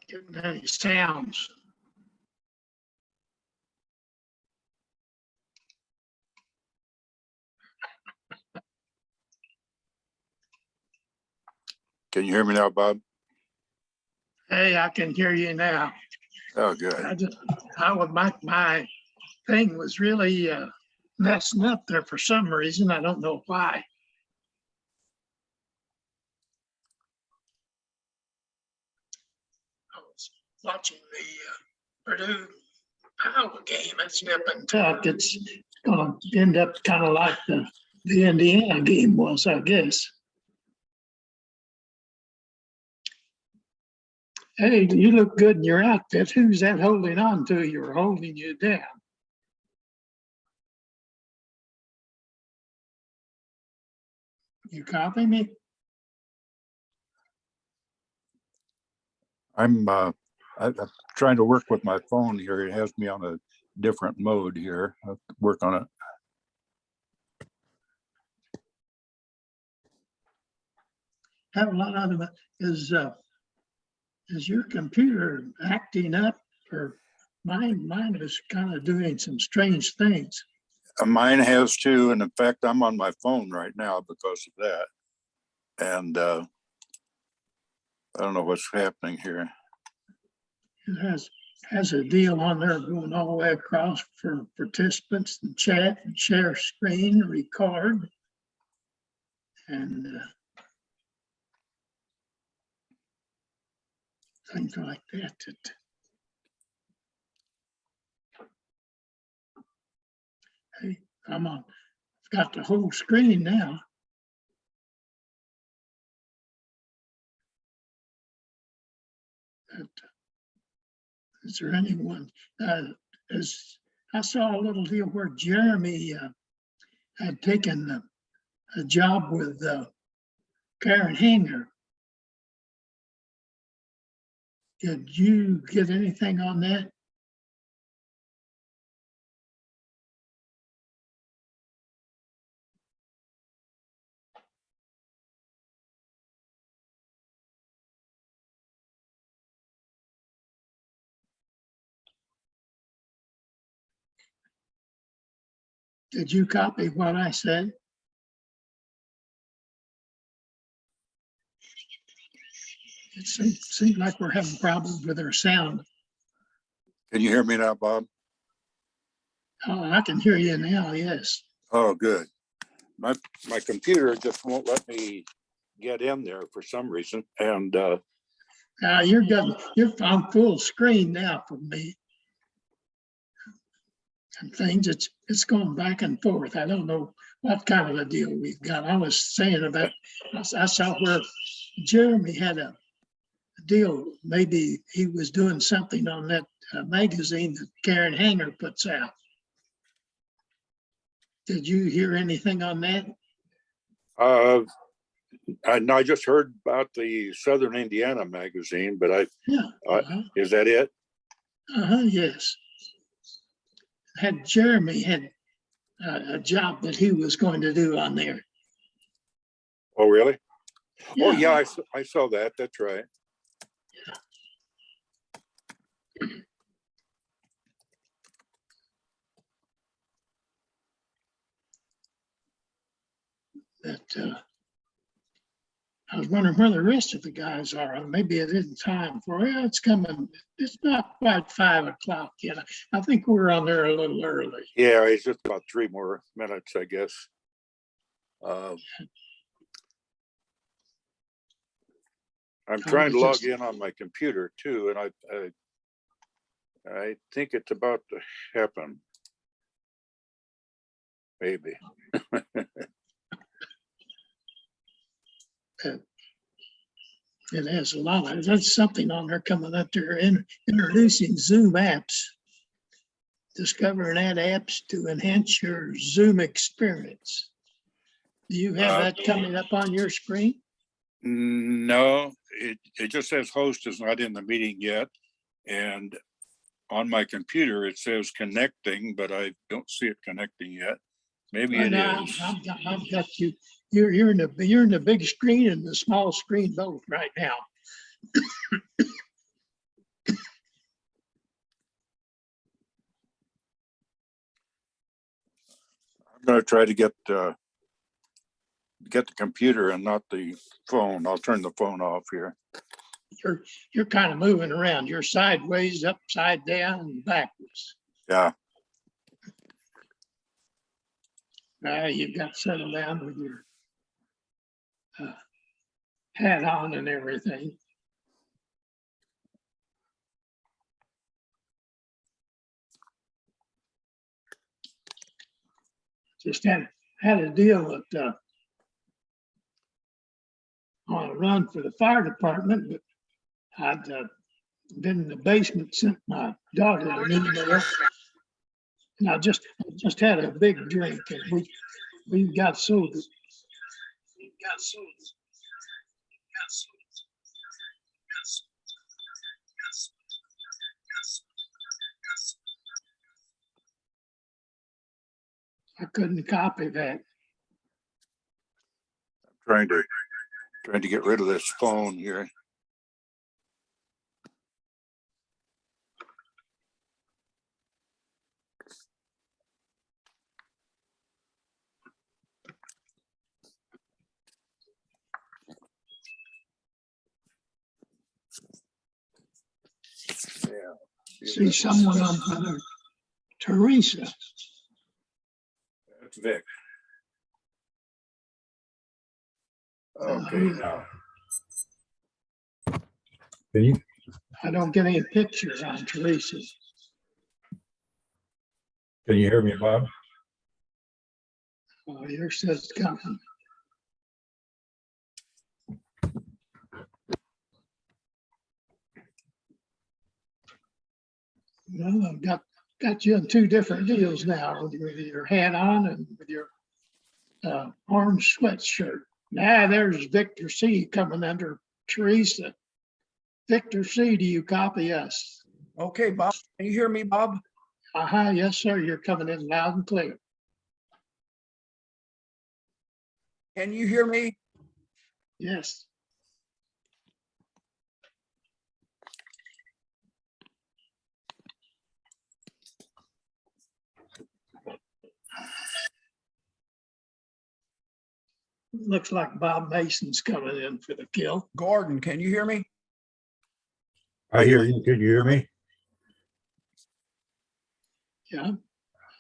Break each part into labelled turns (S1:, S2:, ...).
S1: getting any sounds.
S2: Can you hear me now, Bob?
S1: Hey, I can hear you now.
S2: Oh, good.
S1: My thing was really messing up there for some reason. I don't know why. I was watching the Purdue Iowa game. It's nip and tuck. It's going to end up kind of like the Indiana game was, I guess. Hey, you look good in your outfit. Who's that holding on to you or holding you down? You copy me?
S2: I'm trying to work with my phone here. It has me on a different mode here. I have to work on it.
S1: Have a lot of it. Is your computer acting up, or mine is kind of doing some strange things?
S2: Mine has too, and in fact, I'm on my phone right now because of that. And I don't know what's happening here.
S1: It has a deal on there going all the way across for participants and chat and share screen, record, and things like that. Hey, I'm on. I've got the whole screen now. Is there anyone? As I saw a little deal where Jeremy had taken a job with Karen Hanger. Did you get anything on that? Did you copy what I said? It seems like we're having problems with our sound.
S2: Can you hear me now, Bob?
S1: Oh, I can hear you now, yes.
S2: Oh, good. My computer just won't let me get in there for some reason. And
S1: You're good. You're on full screen now for me. And things, it's going back and forth. I don't know what kind of a deal we've got. I was saying about, I saw where Jeremy had a deal. Maybe he was doing something on that magazine that Karen Hanger puts out. Did you hear anything on that?
S2: I just heard about the Southern Indiana magazine, but is that it?
S1: Yes. Jeremy had a job that he was going to do on there.
S2: Oh, really?
S1: Yeah.
S2: Oh, yeah, I saw that. That's right.
S1: That I was wondering where the rest of the guys are. Maybe it isn't time for it. It's coming. It's not quite 5 o'clock yet. I think we're on there a little early.
S2: Yeah, it's just about 3 more minutes, I guess. I'm trying to log in on my computer too, and I think it's about to happen. Maybe.
S1: It has a lot of, there's something on there coming up there, introducing Zoom apps. Discover and add apps to enhance your Zoom experience. Do you have that coming up on your screen?
S2: No, it just says host is not in the meeting yet. And on my computer, it says connecting, but I don't see it connecting yet. Maybe it is.
S1: I've got you. You're in the big screen and the small screen both right now.
S2: gonna try to get the computer and not the phone. I'll turn the phone off here.
S1: You're kind of moving around. You're sideways, upside down, and backwards.
S2: Yeah,
S1: You've got to settle down with your hat on and everything. Just had a deal that on a run for the fire department, but I'd been in the basement, sent my daughter an email, and I just had a big drink, and we got so I couldn't copy that.
S2: trying to get rid of this phone here.
S1: See someone on there, Teresa.
S2: That's Vic. Okay, now.
S3: Can you,
S1: I don't get any pictures on Teresa.
S3: can you hear me, Bob?
S1: Yours says coming. Well, I've got you in two different deals now, with your hat on and with your orange sweatshirt. Now there's Victor C coming under Teresa. Victor C, do you copy us?
S4: Okay, Bob, can you hear me, Bob?
S1: Yes, sir. You're coming in loud and clear.
S4: Can you hear me?
S1: Yes. Looks like Bob Mason's coming in for the kill.
S4: Gordon, can you hear me?
S3: I hear you. Can you hear me?
S1: Yeah,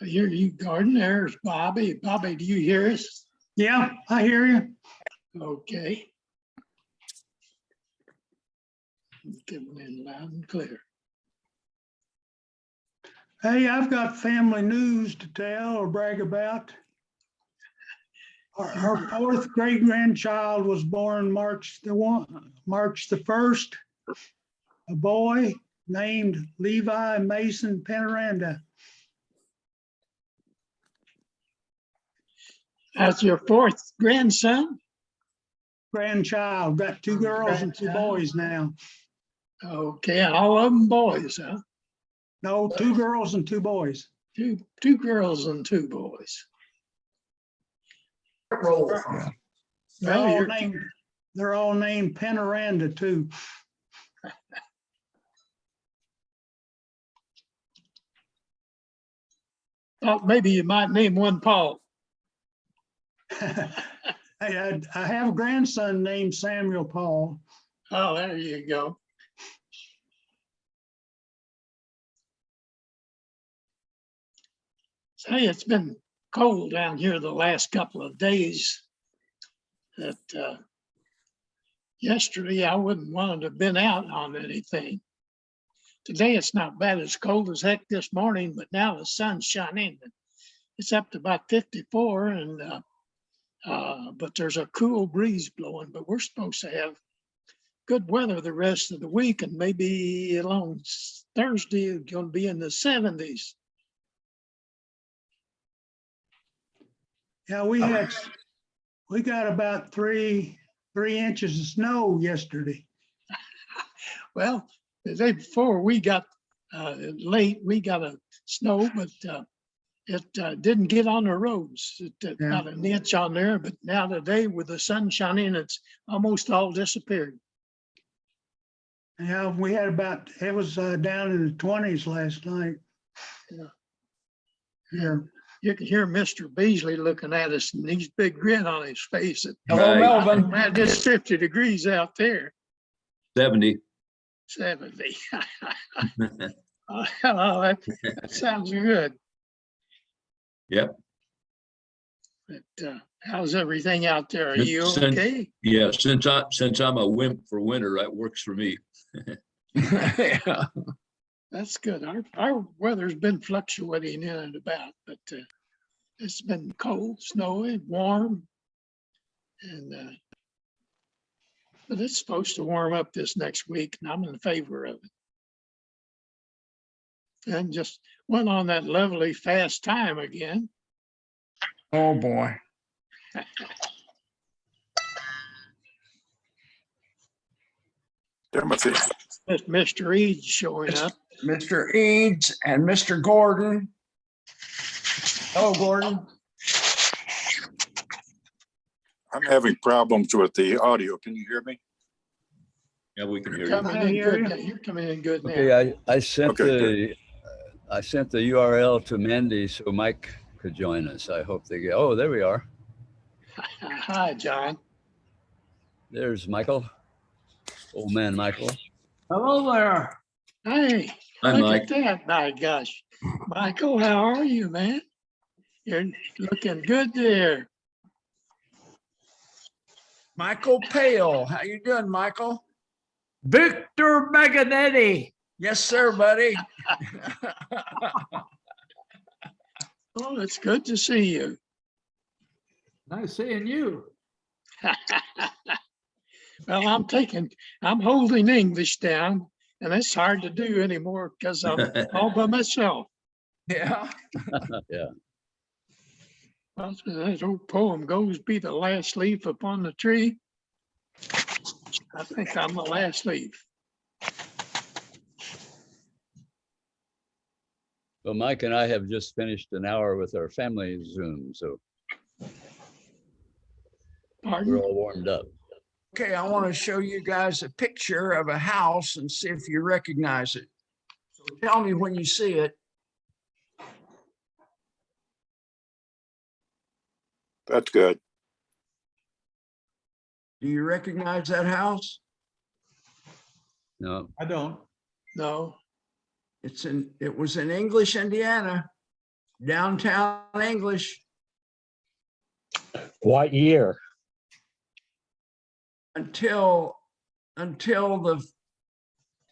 S1: I hear you, Gordon. There's Bobby. Bobby, do you hear us?
S5: Yeah, I hear you.
S1: Okay. Coming in loud and clear.
S5: Hey, I've got family news to tell or brag about. Our fourth great grandchild was born March the 1st. A boy named Levi Mason Penaranda.
S1: That's your fourth grandson?
S5: Grandchild, got two girls and two
S1: Grandchild.
S5: boys now.
S1: Okay, all of them boys, huh?
S5: No, two girls and two boys.
S1: Two girls and two boys.
S5: They're
S1: Well,
S5: all named Penaranda too.
S1: thought maybe you might name one Paul.
S5: I have a grandson named Samuel Paul.
S1: Oh, there you go. Hey, it's been cold down here the last couple of days. That yesterday I wouldn't want to have been out on anything. Today it's not bad. It's cold as heck this morning, but now the sun's shining. It's up to about 54, and but there's a cool breeze blowing. But we're supposed to have good weather the rest of the week, and maybe along Thursday it's going to be in the 70s.
S5: Yeah, we got about three inches of snow yesterday.
S1: Well, the day before we got late, we got a snow, but it didn't get on the roads. It got an inch on there, but now today with the sun shining, it's almost all disappeared.
S5: Yeah, we had it was down in the 20s last night.
S1: Yeah.
S5: Here.
S1: You can hear Mr. Beasley looking at us and he's big grin on his face.
S4: Hello,
S6: Right.
S4: Melvin.
S1: Man, it's 50 degrees out there.
S6: 70.
S1: 70. Oh, that sounds good.
S6: Yep.
S1: But how's everything out there? Are you
S6: Since-
S1: okay?
S6: Yeah, since I'm a wimp for winter, that works for me.
S4: Yeah.
S1: That's good. Our weather's been fluctuating in and about, but it's been cold, snowy, warm. And but it's supposed to warm up this next week, and I'm in favor of it. And just went on that lovely fast time again.
S4: Oh, boy.
S2: Timothy,
S1: Mr. Eade showing up.
S4: Mr. Eads and Mr. Gordon. Hello, Gordon.
S2: I'm having problems with the audio. Can you hear me?
S6: Yeah, we can hear
S1: You're
S6: you.
S1: coming
S5: I
S1: in
S5: hear
S1: good
S5: you.
S1: now. You're coming in good now.
S3: Okay, I sent
S2: Okay,
S3: I sent the URL to Mandy so Mike could join us. I hope they get, oh, there we are.
S1: Hi, John.
S3: There's Michael. Old man Michael.
S4: Hello there.
S1: Hey,
S6: Hi,
S1: look
S6: Mike.
S1: at that. My gosh. Michael, how are you, man? You're looking good there.
S4: Michael Pale. How you doing, Michael?
S7: Victor Megenity.
S4: Yes, sir, buddy.
S1: Oh, it's good to see you.
S7: Nice seeing you.
S1: Well, I'm holding English down, and it's hard to do anymore because I'm all by myself.
S4: Yeah.
S3: Yeah.
S1: Well, that old poem goes, be the last leaf upon the tree. I think I'm the last leaf.
S3: Well, Mike and I have just finished an hour with our family Zoom, so we're
S1: Pardon?
S3: all warmed up.
S4: Okay, I want to show you guys a picture of a house and see if you recognize it. So tell me when you see it.
S2: that's good.
S4: Do you recognize that house?
S3: No,
S7: I don't.
S1: No.
S4: It was in English, Indiana, downtown English,
S7: What year?
S4: until the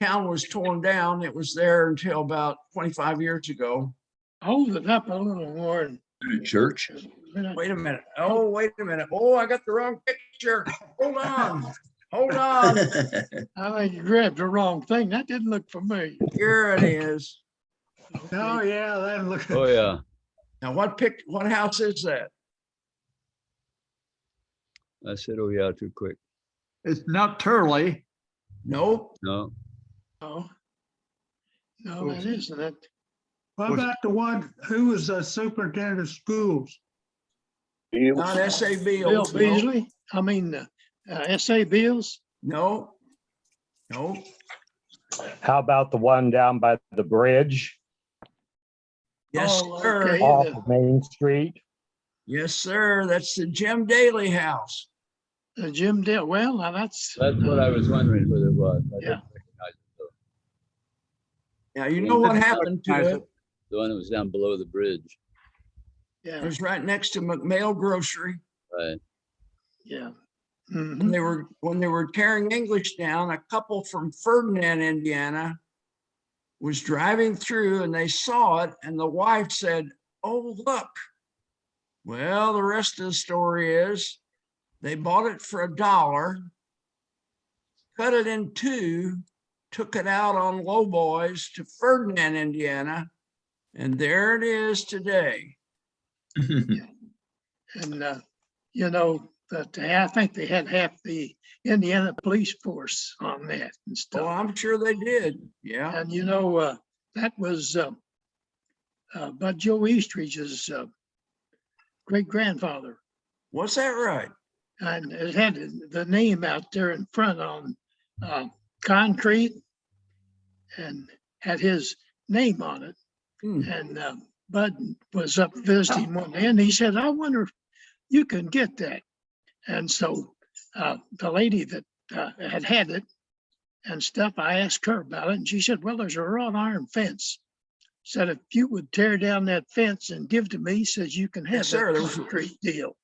S4: town was torn down. It was there until about 25 years ago.
S1: Hold it up a little more. And
S6: Church.
S4: Wait a minute. Oh, wait a minute. Oh, I got the wrong picture. Hold on. Hold on.
S1: I think you grabbed the wrong thing. That didn't look familiar.
S4: Here it is.
S5: Oh, yeah, that look.
S3: oh yeah,
S4: Now, what house is that?
S3: I said, oh yeah, too quick.
S7: It's not Turley.
S4: Nope.
S3: No,
S1: No. No, that isn't it.
S5: What about the one, who was the superintendent of schools?
S4: Not S.A.
S1: Bill
S4: Beals. No.
S1: Beasley? I mean, S.A. Bills?
S4: No. No.
S7: How about the one down by the bridge
S4: Yes,
S1: Oh,
S4: sir.
S1: okay.
S7: off of Main Street?
S4: Yes, sir. That's the Jim Daly house.
S1: Jim Dale. Well, now that's
S3: what I was wondering whether it was. I
S1: Yeah.
S3: didn't recognize it, though.
S4: Now, you know what happened to it?
S3: The one that was down below the bridge.
S4: It
S1: yeah,
S4: was right next to McMail Grocery.
S3: Right.
S1: yeah.
S4: When
S1: Mhm.
S4: they were tearing English down, a couple from Ferdinand, Indiana was driving through and they saw it and the wife said, "Oh, look." Well, the rest of the story is they bought it for $1, cut it in two, took it out on lowboys to Ferdinand, Indiana, and there it is today.
S1: And, you know, that I think they had half the Indiana police force on that and
S4: Oh,
S1: stuff.
S4: I'm sure they did. Yeah.
S1: And, you know, that was Bud Joe Eastridge's great grandfather.
S4: Was that right?
S1: And it had the name out there in front on concrete and had his name on it.
S4: Hmm.
S1: And Bud was up visiting one day and he said, I wonder if you can get that. And so the lady that had it and stuff, I asked her about it and she said, well, there's a wrought iron fence. Said, if you would tear down that fence and give to me, says you can have
S4: Yes, sir.
S1: that
S4: There was-
S1: concrete deal.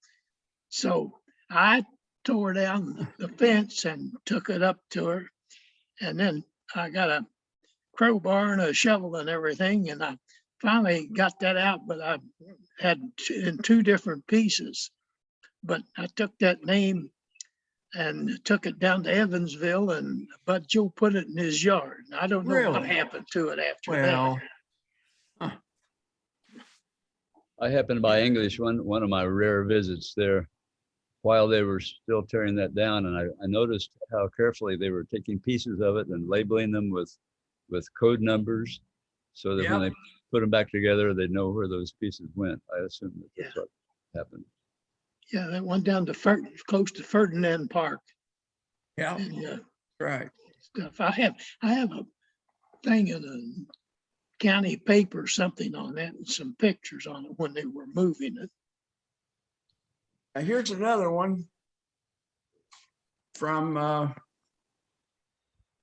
S1: So I tore down the fence and took it up to her. And then I got a crowbar and a shovel and everything. And I finally got that out, but I had in two different pieces. But I took that name and took it down to Evansville and Bud Joe put it in his yard. I don't know what
S4: Really?
S1: happened to it after that.
S4: Well,
S3: I happened to buy English one of my rare visits there while they were still tearing that down. And I noticed how carefully they were taking pieces of it and labeling them with code numbers so that when
S4: Yep.
S3: they put them back together, they'd know where those pieces went. I assume that that's what happened.
S1: Yeah, that went down to close to Ferdinand Park
S4: yeah,
S1: and
S4: right.
S1: stuff. I have a thing in a county paper, something on that, and some pictures on it when they were moving it.
S4: Now, here's another one from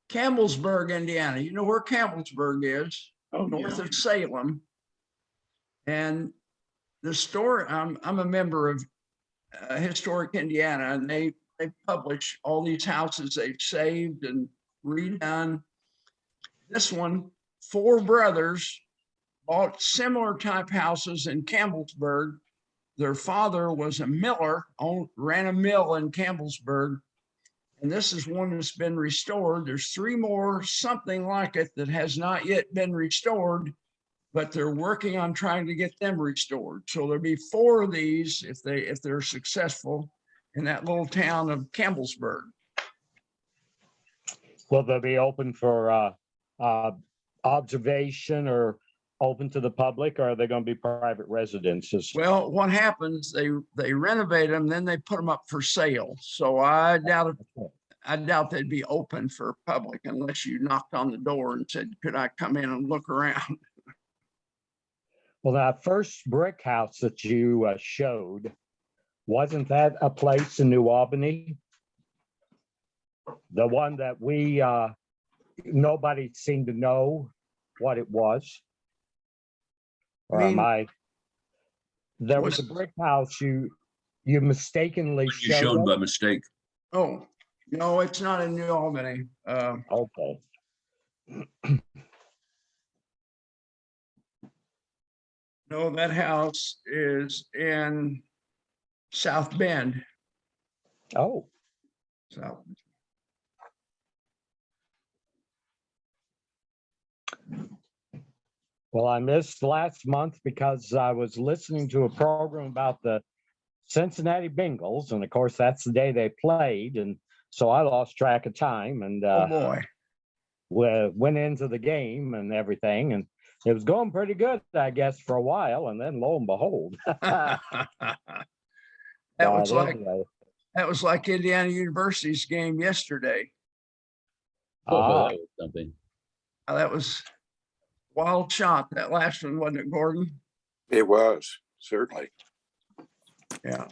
S4: Campbellsburg, Indiana. You know where Campbellsburg is?
S1: Oh,
S4: North
S1: yeah.
S4: of Salem. And the story, I'm a member of Historic Indiana, and they publish all these houses they've saved and redone. This one, 4 brothers bought similar type houses in Campbellsburg. Their father was a miller, ran a mill in Campbellsburg. And this is one that's been restored. There's 3 more, something like it, that has not yet been restored, but they're working on trying to get them restored. So there'll be 4 of these if they're successful in that little town of Campbellsburg.
S7: Will they be open for observation or open to the public, or are they going to be private residences?
S4: Well, what happens, they renovate them, then they put them up for sale. So I doubt they'd be open for public unless you knocked on the door and said, could I come in and look around?
S7: Well, that first brick house that you showed, wasn't that a place in New Albany? The one that we, nobody seemed to know what it was? Or am I? There was a brick house you mistakenly
S6: You
S7: showed
S6: showed
S7: us?
S6: by mistake.
S4: Oh, no, it's not in New Albany.
S7: Okay.
S4: No, that house is in South Bend.
S7: Oh,
S4: So
S7: well, I missed last month because I was listening to a program about the Cincinnati Bengals. And of course, that's the day they played. And so I lost track of time and
S4: oh boy.
S7: went into the game and everything. And it was going pretty good, I guess, for a while. And then lo and behold.
S4: That was like Indiana University's game yesterday.
S3: Oh, that was something.
S4: That was wild shot, that last one, wasn't it, Gordon?
S2: It was, certainly.
S4: Yeah.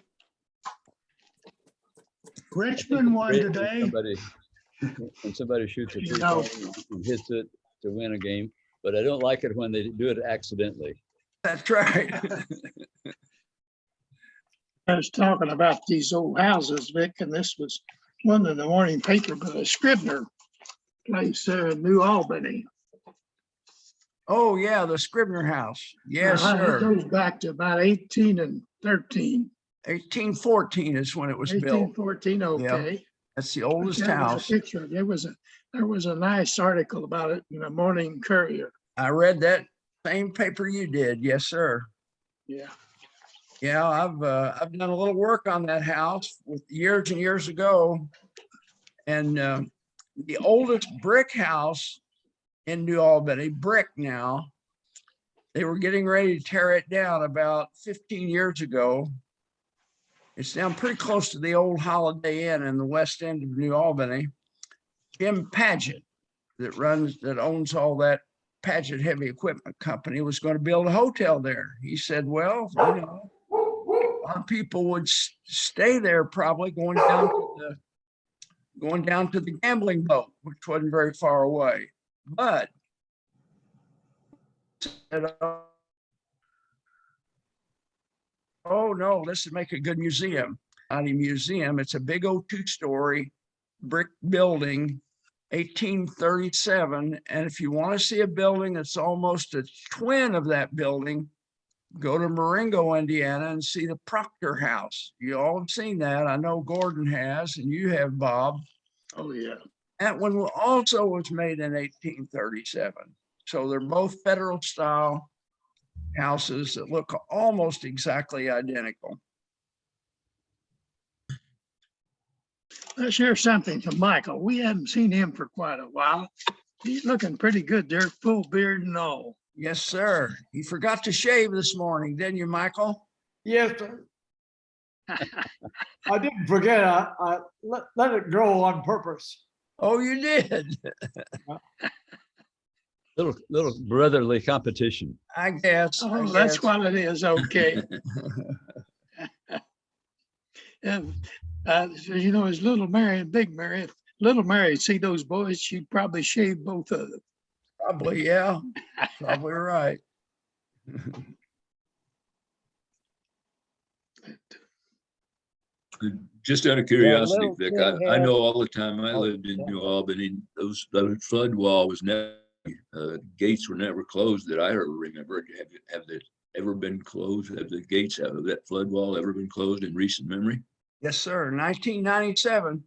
S5: Richmond won
S3: Great when
S5: today.
S3: When somebody shoots a
S1: You
S3: free
S1: know.
S3: throw and hits it to win a game, but I don't like it when they do it accidentally.
S4: That's right.
S1: I was talking about these old houses, Vic, and this was one in the morning paper, but a Scribner place there in New Albany.
S4: Oh, yeah, the Scribner House. Yes,
S1: It
S4: sir.
S1: goes back to about 1813.
S4: 1814 is when it was built.
S1: 1814, okay.
S4: That's the oldest
S1: There was a
S4: house.
S1: picture. There was a nice article about it in the Morning Courier.
S4: I read that same paper you did. Yes, sir.
S1: Yeah.
S4: Yeah, I've done a little work on that house with years and years ago. And the oldest brick house in New Albany, brick now, they were getting ready to tear it down about 15 years ago. It's down pretty close to the old Holiday Inn in the west end of New Albany. Jim Paget that owns all that Paget Heavy Equipment Company was going to build a hotel there. He said, well, you know, a lot of people would stay there probably going down to the gambling boat, which wasn't very far away. But oh no, this would make a good museum. Not a museum, it's a big old 2-story brick building, 1837. And if you want to see a building that's almost a twin of that building, go to Marengo, Indiana, and see the Proctor House. You all have seen that. I know Gordon has, and you have, Bob.
S1: Oh, yeah.
S4: That one also was made in 1837. So they're both federal style houses that look almost exactly identical.
S1: Let's share something from Michael. We haven't seen him for quite a while. He's looking pretty good there, full beard and all.
S4: Yes, sir. You forgot to shave this morning, didn't you, Michael?
S8: Yes, sir. I didn't forget. I let it grow on purpose.
S4: Oh, you did.
S3: Little brotherly competition.
S4: I guess.
S1: Oh, that's what it is. Okay. And, you know, as little Mary and big Mary, little Mary, see those boys, she'd probably shave both of them.
S4: Probably, yeah. Probably right.
S6: Just out of curiosity,
S7: little
S6: Vic,
S7: kid
S6: I
S7: had-
S6: know all the time I
S7: Oh,
S6: lived in
S7: yeah.
S6: New Albany, the flood wall was never, gates were never closed that I ever remember. Have they ever been closed? Have the gates out of that flood wall ever been closed in recent memory?
S4: Yes, sir. 1997,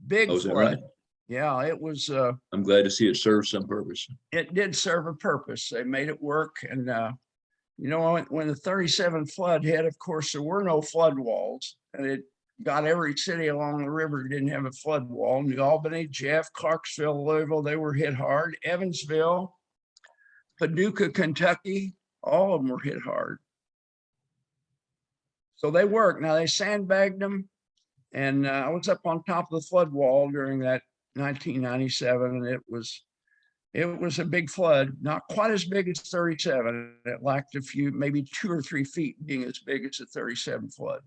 S4: big
S6: Oh, is that
S4: flood.
S6: right?
S4: Yeah, it was,
S6: I'm glad to see it serve some purpose.
S4: it did serve a purpose. They made it work. And, you know, when the 37 flood hit, of course, there were no flood walls. And it got every city along the river didn't have a flood wall. New Albany, Jeff, Clarksville, Louisville, they were hit hard. Evansville, Paducah, Kentucky, all of them were hit hard. So they worked. Now they sandbagged them. And I was up on top of the flood wall during that 1997, and it was a big flood, not quite as big as 37. It lacked a few, maybe 2 or 3 feet being as big as the 37 flood.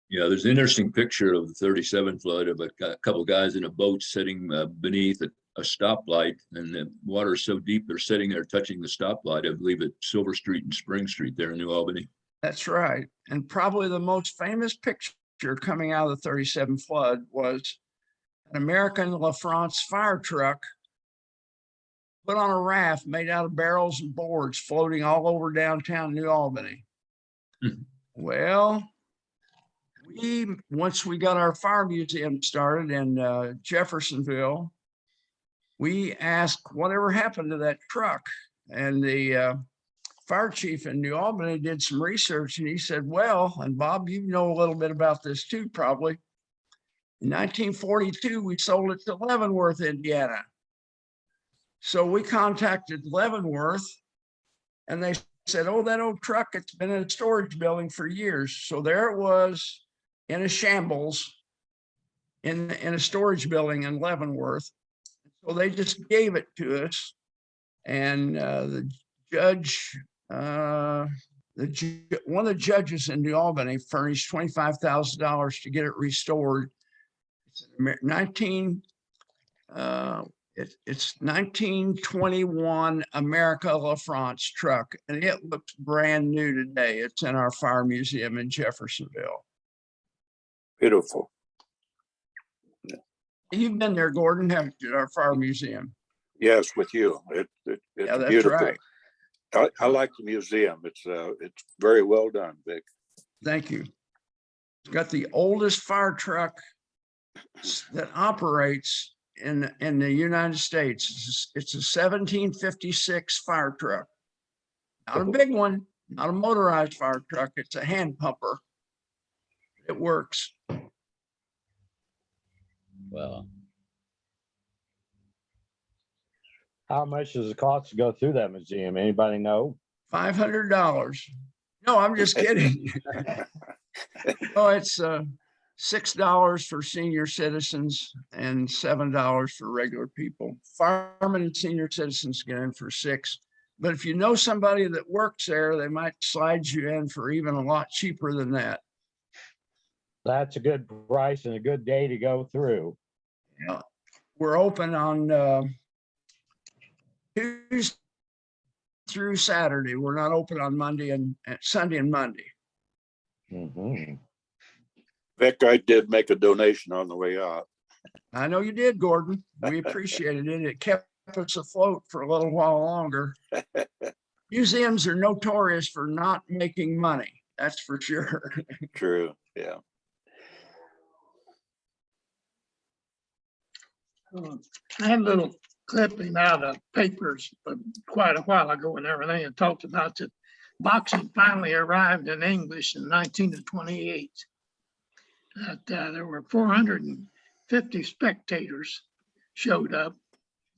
S6: Yeah, there's an interesting picture of the 37 flood of a couple guys in a boat sitting beneath a stoplight, and the water is so deep they're sitting there touching the stoplight. I believe at Silver Street and Spring Street there in New Albany.
S4: That's right. And probably the most famous picture coming out of the 37 flood was an American LaFrance fire truck put on a raft made out of barrels and boards floating all over downtown New Albany. Well, once we got our fire museum started in Jeffersonville, we asked whatever happened to that truck. And the fire chief in New Albany did some research, and he said, well, and Bob, you know a little bit about this too, probably. In 1942, we sold it to Leavenworth, Indiana. So we contacted Leavenworth, and they said, oh, that old truck, it's been in a storage building for years. So there it was in a shambles in a storage building in Leavenworth. So they just gave it to us. And the judge, one of the judges in New Albany furnished $25,000 to get it restored. It's 1921 America LaFrance truck, and it looks brand new today. It's in our fire museum in Jeffersonville.
S2: Beautiful.
S4: You've been there, Gordon, haven't you, our fire museum?
S2: Yes, with you. It's
S4: Yeah, that's
S2: beautiful.
S4: right.
S2: I like the museum. It's very well done, Vic.
S4: Thank you. It's got the oldest fire truck that operates in the United States. It's a 1756 fire truck. Not a big one, not a motorized fire truck. It's a hand pumper. It works.
S3: Wow.
S7: How much does it cost to go through that museum? Anybody know?
S4: $500. No, I'm just kidding. Oh, it's $6 for senior citizens and $7 for regular people. Firemen and senior citizens get in for $6. But if you know somebody that works there, they might slide you in for even a lot cheaper than that.
S7: That's a good price and a good day to go through.
S4: Yeah. We're open on Tuesday through Saturday. We're not open on Monday and Sunday and Monday.
S7: Mhm.
S2: Vic, I did make a donation on the way out.
S4: I know you did, Gordon. We appreciated it. It kept us afloat for a little while longer. Museums are notorious for not making money. That's for sure.
S2: True, yeah.
S1: I had a little clipping out of papers quite a while ago and everything, and talked about that boxing finally arrived in English in 1928. That there were 450 spectators showed up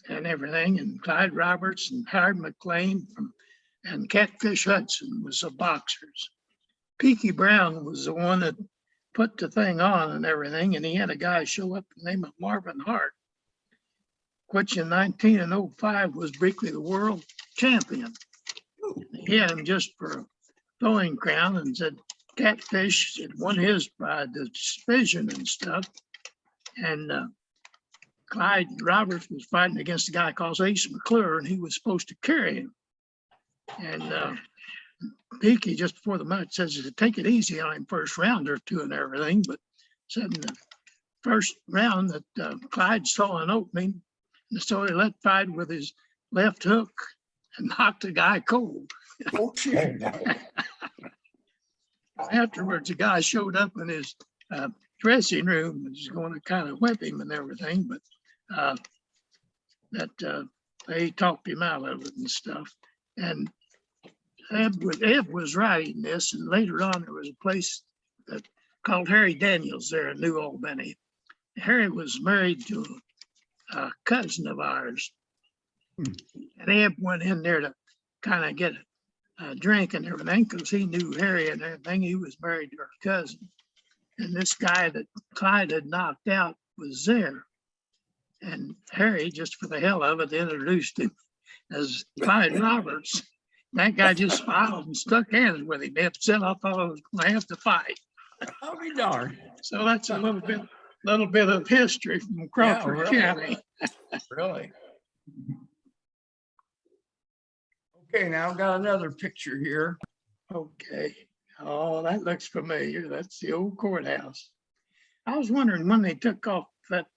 S1: and everything, and Clyde Roberts and Howard McLean and Catfish Hudson was the boxers. Peaky Brown was the one that put the thing on and everything, and he had a guy show up the name of Marvin Hart, which in 1905 was briefly the world champion. He had him just for a throwing crown and said Catfish had won his by the decision and stuff. And Clyde Roberts was fighting against a guy called Ace McClure, and he was supposed to carry him. And Peaky, just before the match, says to take it easy on him first round or two and everything, but said in the first round that Clyde saw an opening, and so he let fight with his left hook and knocked the guy cold.
S4: Oh, shit.
S1: Afterwards, the guy showed up in his dressing room and was going to kind of whip him and everything, but they talked him out of it and stuff. And Ed was writing this, and later on there was a place that called Harry Daniels there in New Albany. Harry was married to a cousin of ours, and Ed went in there to kind of get a drink and everything because he knew Harry and everything. He was married to her cousin, and this guy that Clyde had knocked out was there, and Harry, just for the hell of it, introduced him as Clyde Roberts. That guy just smiled and stuck hands with him. Ed said, I thought I was going to have to fight.
S4: I'll be darned.
S1: So that's a little bit of history from Crawford
S4: really.
S1: County.
S4: Really? Okay, now I've got another picture here.
S1: Okay. Oh, that looks familiar. That's the old courthouse. I was wondering when they took off that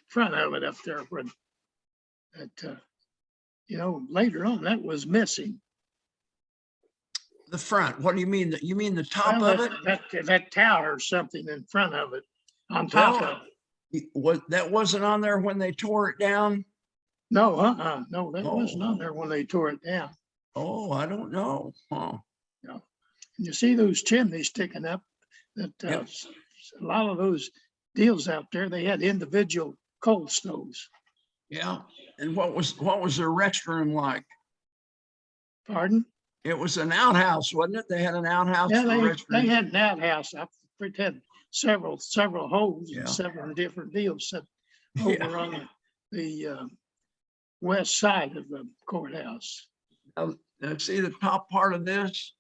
S1: front of it up there, when that, later on that was missing.
S4: The front, what do you mean? You mean the top
S1: Well,
S4: of it?
S1: that tower or something in front of it, on top of it.
S4: That wasn't on there when they tore it down?
S1: No, no, that wasn't on there when they tore it down.
S4: Oh, I don't know. Huh.
S1: You see those chimneys sticking up, that
S4: Yep.
S1: a lot of those deals out there, they had individual coal stoves.
S4: Yeah. And what was their restroom like?
S1: Pardon?
S4: It was an outhouse, wasn't it? They had an outhouse
S1: Yeah,
S4: for
S1: they
S4: restroom.
S1: had an outhouse. I had several holes
S4: Yeah.
S1: and several different deals set
S4: Yeah.
S1: over on the west side of the courthouse.
S4: Now, see the top part of this?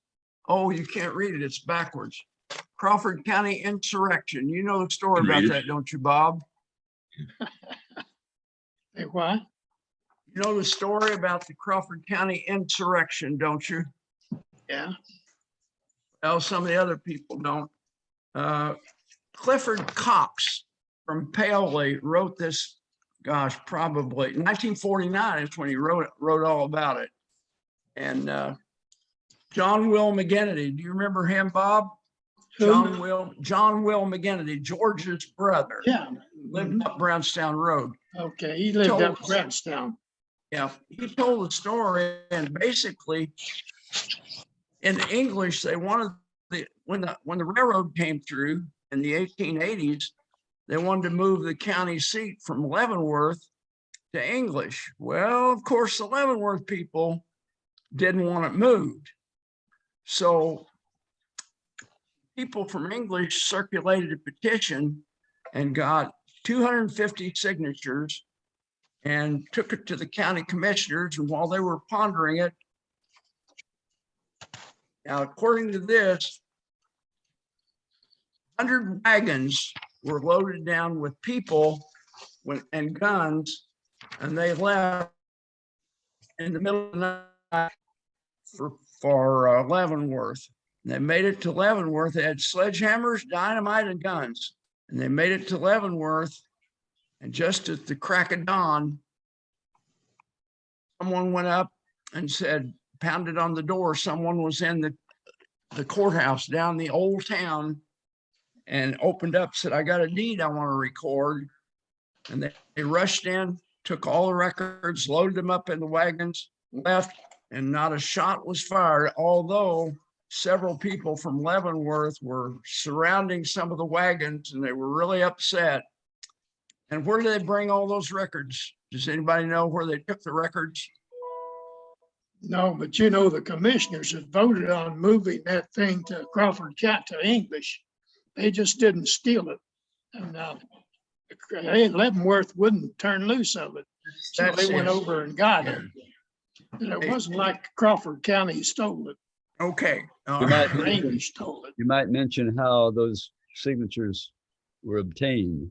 S4: Oh, you can't read it. It's backwards. Crawford County Insurrection. You know the story
S6: Can read
S4: about
S6: it.
S4: that, don't you, Bob?
S1: Hey, what?
S4: You know the story about the Crawford County Insurrection, don't you?
S1: Yeah.
S4: Well, some of the other people don't. Clifford Cox from Paley wrote this, gosh, probably 1949 is when he wrote all about it. And John Will Megenity, do you remember him, Bob?
S1: Who?
S4: John Will Megenity, George's brother.
S1: Yeah.
S4: Lived up Brownstown Road.
S1: Okay, he lived up
S4: Told-
S1: Brownstown.
S4: Yeah, he told the story, and basically in English, they wanted when the railroad came through in the 1880s, they wanted to move the county seat from Leavenworth to English. Well, of course, the Leavenworth people didn't want it moved. So people from English circulated a petition and got 250 signatures and took it to the county commissioners. And while they were pondering it, now, according to this, 100 wagons were loaded down with people and guns, and they left in the middle of the night for Leavenworth. And they made it to Leavenworth. They had sledgehammers, dynamite, and guns. And they made it to Leavenworth. And just at the crack of dawn, someone went up and said, pounded on the door. Someone was in the courthouse down the old town and opened up, said, I got a deed I want to record. And they rushed in, took all the records, loaded them up in the wagons, left, and not a shot was fired, although several people from Leavenworth were surrounding some of the wagons and they were really upset. And where did they bring all those records? Does anybody know where they took the records?
S1: No, but you know, the commissioners had voted on moving that thing to Crawford to English. They just didn't steal it. And Leavenworth wouldn't turn loose of it. So
S4: That's
S1: they went
S4: it.
S1: over and got it. And it wasn't like Crawford County stole it,
S4: Okay.
S3: You might,
S1: or English stole it.
S3: you might mention how those signatures were obtained.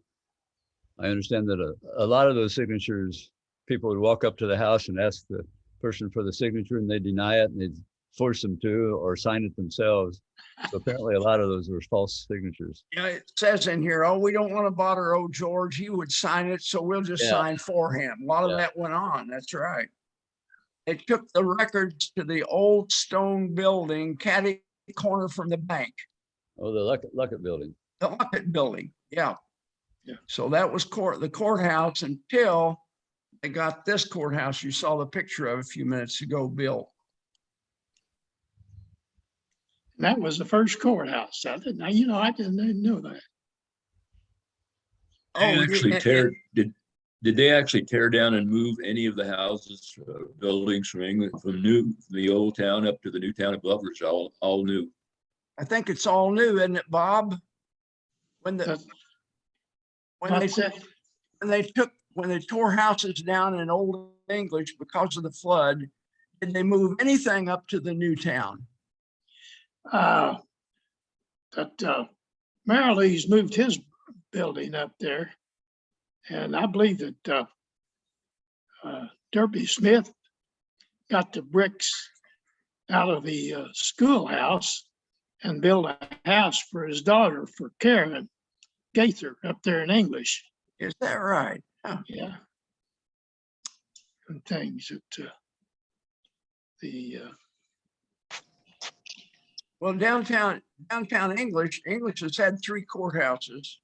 S3: I understand that a lot of those signatures, people would walk up to the house and ask the person for the signature and they deny it and they'd force them to or sign it themselves. So apparently a lot of those were false signatures.
S4: Yeah, it says in here, oh, we don't want to bother old George. He would sign it, so we'll just
S3: Yeah.
S4: sign for him. A lot of
S3: Yeah.
S4: that went on. That's right. They took the records to the old stone building, catty corner from the bank,
S3: Oh, the Luckett building.
S4: the Luckett building. Yeah.
S1: Yeah.
S4: So that was the courthouse until they got this courthouse you saw the picture of a few minutes ago built.
S1: That was the first courthouse. I didn't know that.
S6: They actually did they actually tear down and move any of the houses, buildings from England, from the old town up to the new town of Butler's, all new?
S4: I think it's all new, isn't it, Bob? When they tore houses down in Old English because of the flood, did they move anything up to the new town?
S1: Marilee's moved his building up there. And I believe that Derby Smith got the bricks out of the schoolhouse and built a house for his daughter, for Karen Gaither, up there in English.
S4: Is that right? Huh.
S1: Yeah. And things that
S4: Well, downtown English has had 3 courthouses.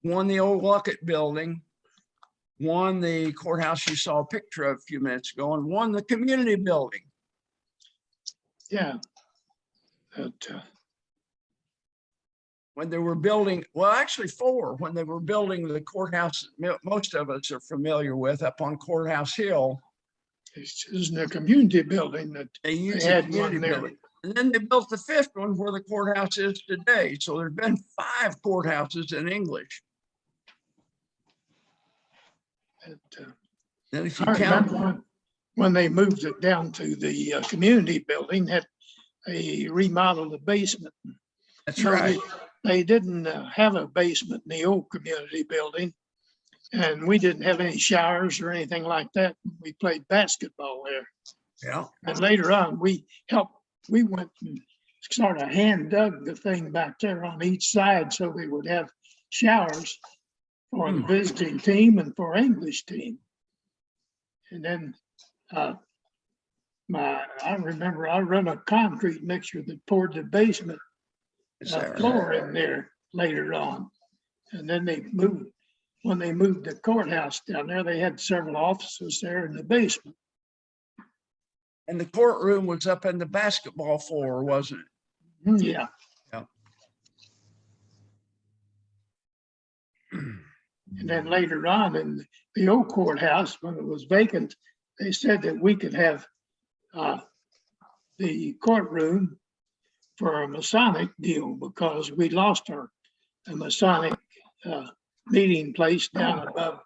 S4: One, the old Luckett building, one, the courthouse you saw a picture of a few minutes ago, and one, the community building.
S1: yeah.
S4: When they were building, well, actually 4, when they were building the courthouse, most of us are familiar with up on Courthouse Hill.
S1: It's in the community building that
S4: They used
S1: they
S4: the
S1: had
S4: community
S1: one there.
S4: building. And then they built the 5th one where the courthouse is today. So there's been 5 courthouses in English. And if you
S1: I
S4: count,
S1: remember when they moved it down to the community building, that they remodeled the basement.
S4: that's right.
S1: They didn't have a basement in the old community building. And we didn't have any showers or anything like that. We played basketball there.
S4: Yeah.
S1: And later on, we went and sort of hand dug the thing back there on each side so we would have showers for the visiting team and for English team. And then I remember I run a concrete mixer that poured the basement
S4: Is that
S1: floor
S4: right?
S1: in there later on. And then when they moved the courthouse down there, they had several offices there in the basement.
S4: And the courtroom was up in the basketball floor, wasn't it?
S1: Yeah.
S4: Yeah.
S1: And then later on in the old courthouse, when it was vacant, they said that we could have the courtroom for a Masonic deal because we lost our Masonic meeting place down above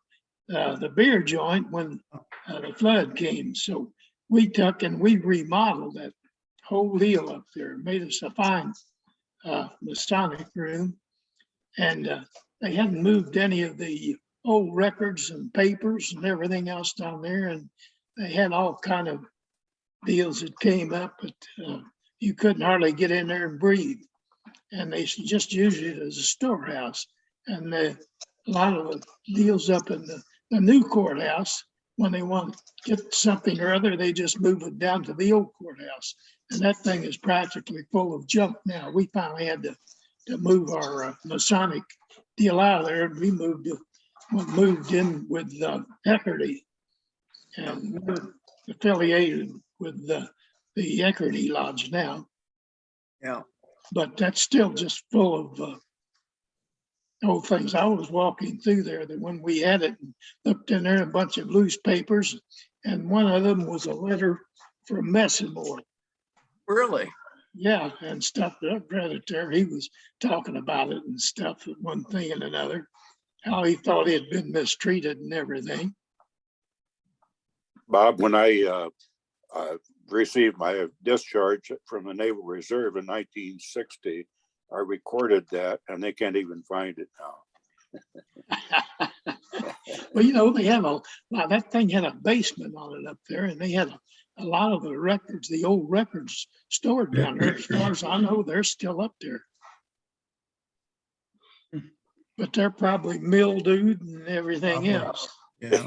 S1: the beer joint when the flood came. So we took and we remodeled that whole deal up there, made us a fine Masonic room. And they hadn't moved any of the old records and papers and everything else down there. And they had all kind of deals that came up, but you couldn't hardly get in there and breathe. And they just used it as a storehouse. And a lot of the deals up in the new courthouse, when they want to get something or other, they just move it down to the old courthouse. And that thing is practically full of junk now. We finally had to move our Masonic deal out of there, and we moved in with Eckerty, and we're affiliated with the Eckerty Lodge now.
S4: Yeah.
S1: But that's still just full of old things. I was walking through there that when we had it, and looked in there, a bunch of loose papers, and one of them was a letter from Messamore.
S4: Really?
S1: Yeah, and stuff. That brother there, he was talking about it and stuff, one thing and another, how he thought he had been mistreated and everything.
S2: Bob, when I received my discharge from the Naval Reserve in 1960, I recorded that, and they can't even find it now.
S1: Well, you know, they have that thing had a basement on it up there, and they had a lot of the records, the old records stored down there. As far as I know, they're still up there. But they're probably mildewed and everything else.
S4: Yeah.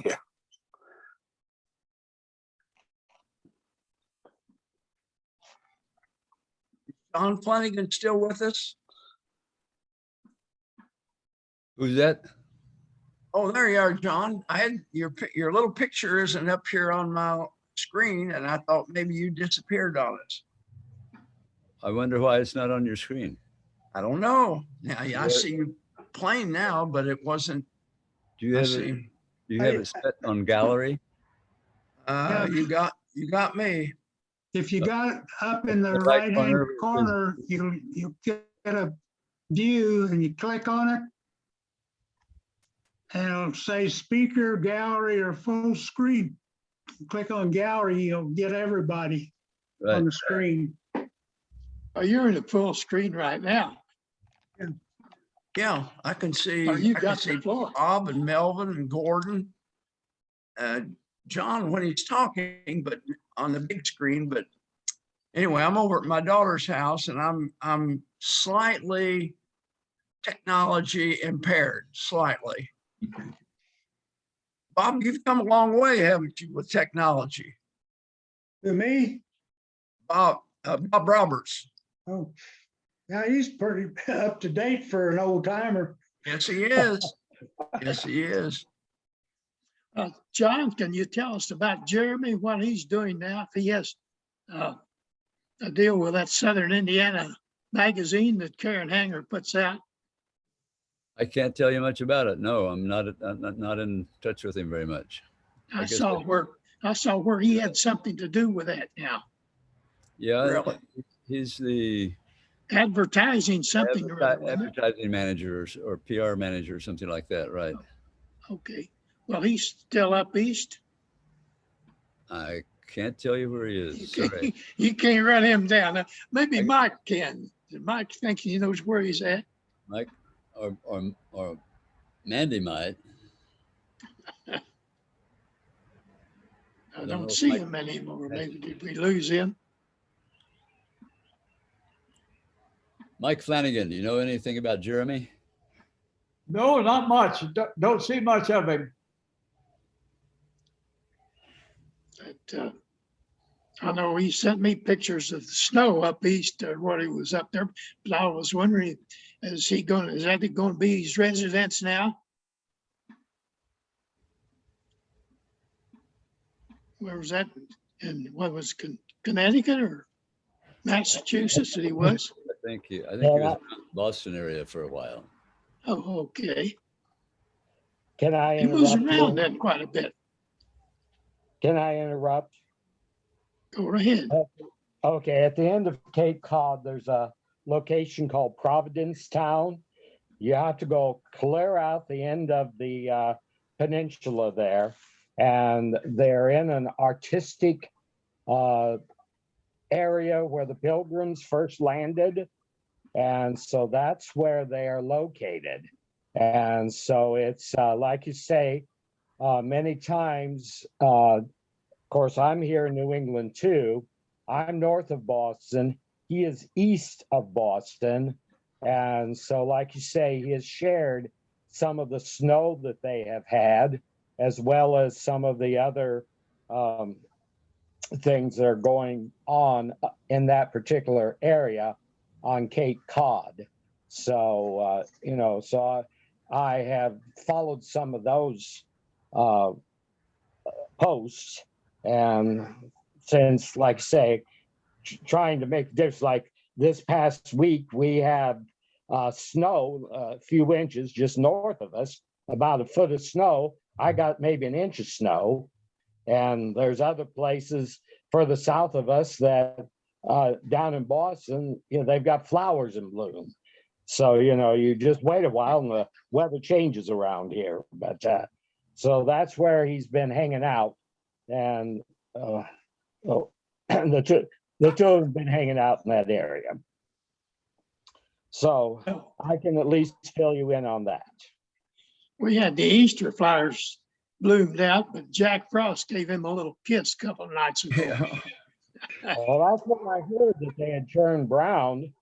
S4: John Flanigan still with us?
S3: Who's that?
S4: Oh, there you are, John. I had your little picture isn't up here on my screen, and I thought maybe you disappeared on us.
S3: I wonder why it's not on your screen.
S4: I don't know. Yeah, I see you plain now, but it wasn't.
S3: Do you have it? Do you have it set on gallery?
S4: You got me.
S5: If you got it up in the
S3: The right
S5: right-hand
S3: corner
S5: corner, you'll get a view and you click on it. And it'll say speaker, gallery, or full screen. Click on gallery, you'll get everybody
S3: Right.
S5: on the screen.
S1: Oh, you're in a full screen right now.
S4: Yeah, I can see.
S1: Oh, you
S4: I can
S1: got
S4: see
S1: the floor.
S4: Bob and Melvin and Gordon. John when he's talking, but on the big screen. But anyway, I'm over at my daughter's house, and I'm slightly technology impaired, slightly. Bob, you've come a long way, haven't you, with technology?
S5: To me,
S4: Bob Roberts.
S5: oh, now he's pretty up to date for an old timer.
S4: Yes, he is. Yes, he is.
S1: John, can you tell us about Jeremy, what he's doing now? If he has a deal with that Southern Indiana magazine that Karen Hanger puts out.
S3: I can't tell you much about it. No, I'm not in touch with him very much.
S1: I
S3: guess
S1: saw where he had something to do with that now.
S3: Yeah,
S4: Really?
S3: he's the
S1: Advertising something or other. wasn't it?
S3: advertising manager or PR manager or something like that, right?
S1: Okay. Well, he's still up east.
S3: I can't tell you where he is. Sorry.
S1: You can't run him down. Maybe Mike can. Mike thinks he knows where he's at.
S3: Mike or Mandy might.
S1: I
S3: know
S1: don't
S3: if
S1: see
S3: Mike-
S1: him anymore. Maybe did we lose him?
S3: Mike Flanigan, do you know anything about Jeremy?
S8: No, not much. Don't see much of him.
S1: But, I know he sent me pictures of the snow up east or what he was up there, but I was wondering, is that going to be his residence now? Where was that? And what was Connecticut or Massachusetts that he was?
S3: I think he was in the Boston area for a while.
S1: Oh, okay.
S7: Can I
S1: He was
S7: interrupt
S1: around
S7: you?
S1: then quite a bit.
S7: Can I interrupt?
S1: Go ahead.
S7: Okay, at the end of Cape Cod, there's a location called Providence Town. You have to go clear out the end of the peninsula there, and they're in an artistic area where the Pilgrims first landed, and so that's where they are located. And so it's like you say, many times, of course, I'm here in New England too. I'm north of Boston. He is east of Boston. And so, like you say, he has shared some of the snow that they have had, as well as some of the other things that are going on in that particular area on Cape Cod. So, so I have followed some of those posts. And since, like I say, trying to make this, like this past week, we had snow, a few inches just north of us, about a foot of snow. I got maybe an inch of snow. And there's other places further south of us that down in Boston, they've got flowers in bloom. So, you just wait a while and the weather changes around here. But so that's where he's been hanging out. And the two have been hanging out in that area. So I can at least fill you in on that.
S1: We had the Easter flowers bloomed out, but Jack Frost gave him a little kiss a couple of nights ago.
S7: Well, that's when I heard that they had turned brown.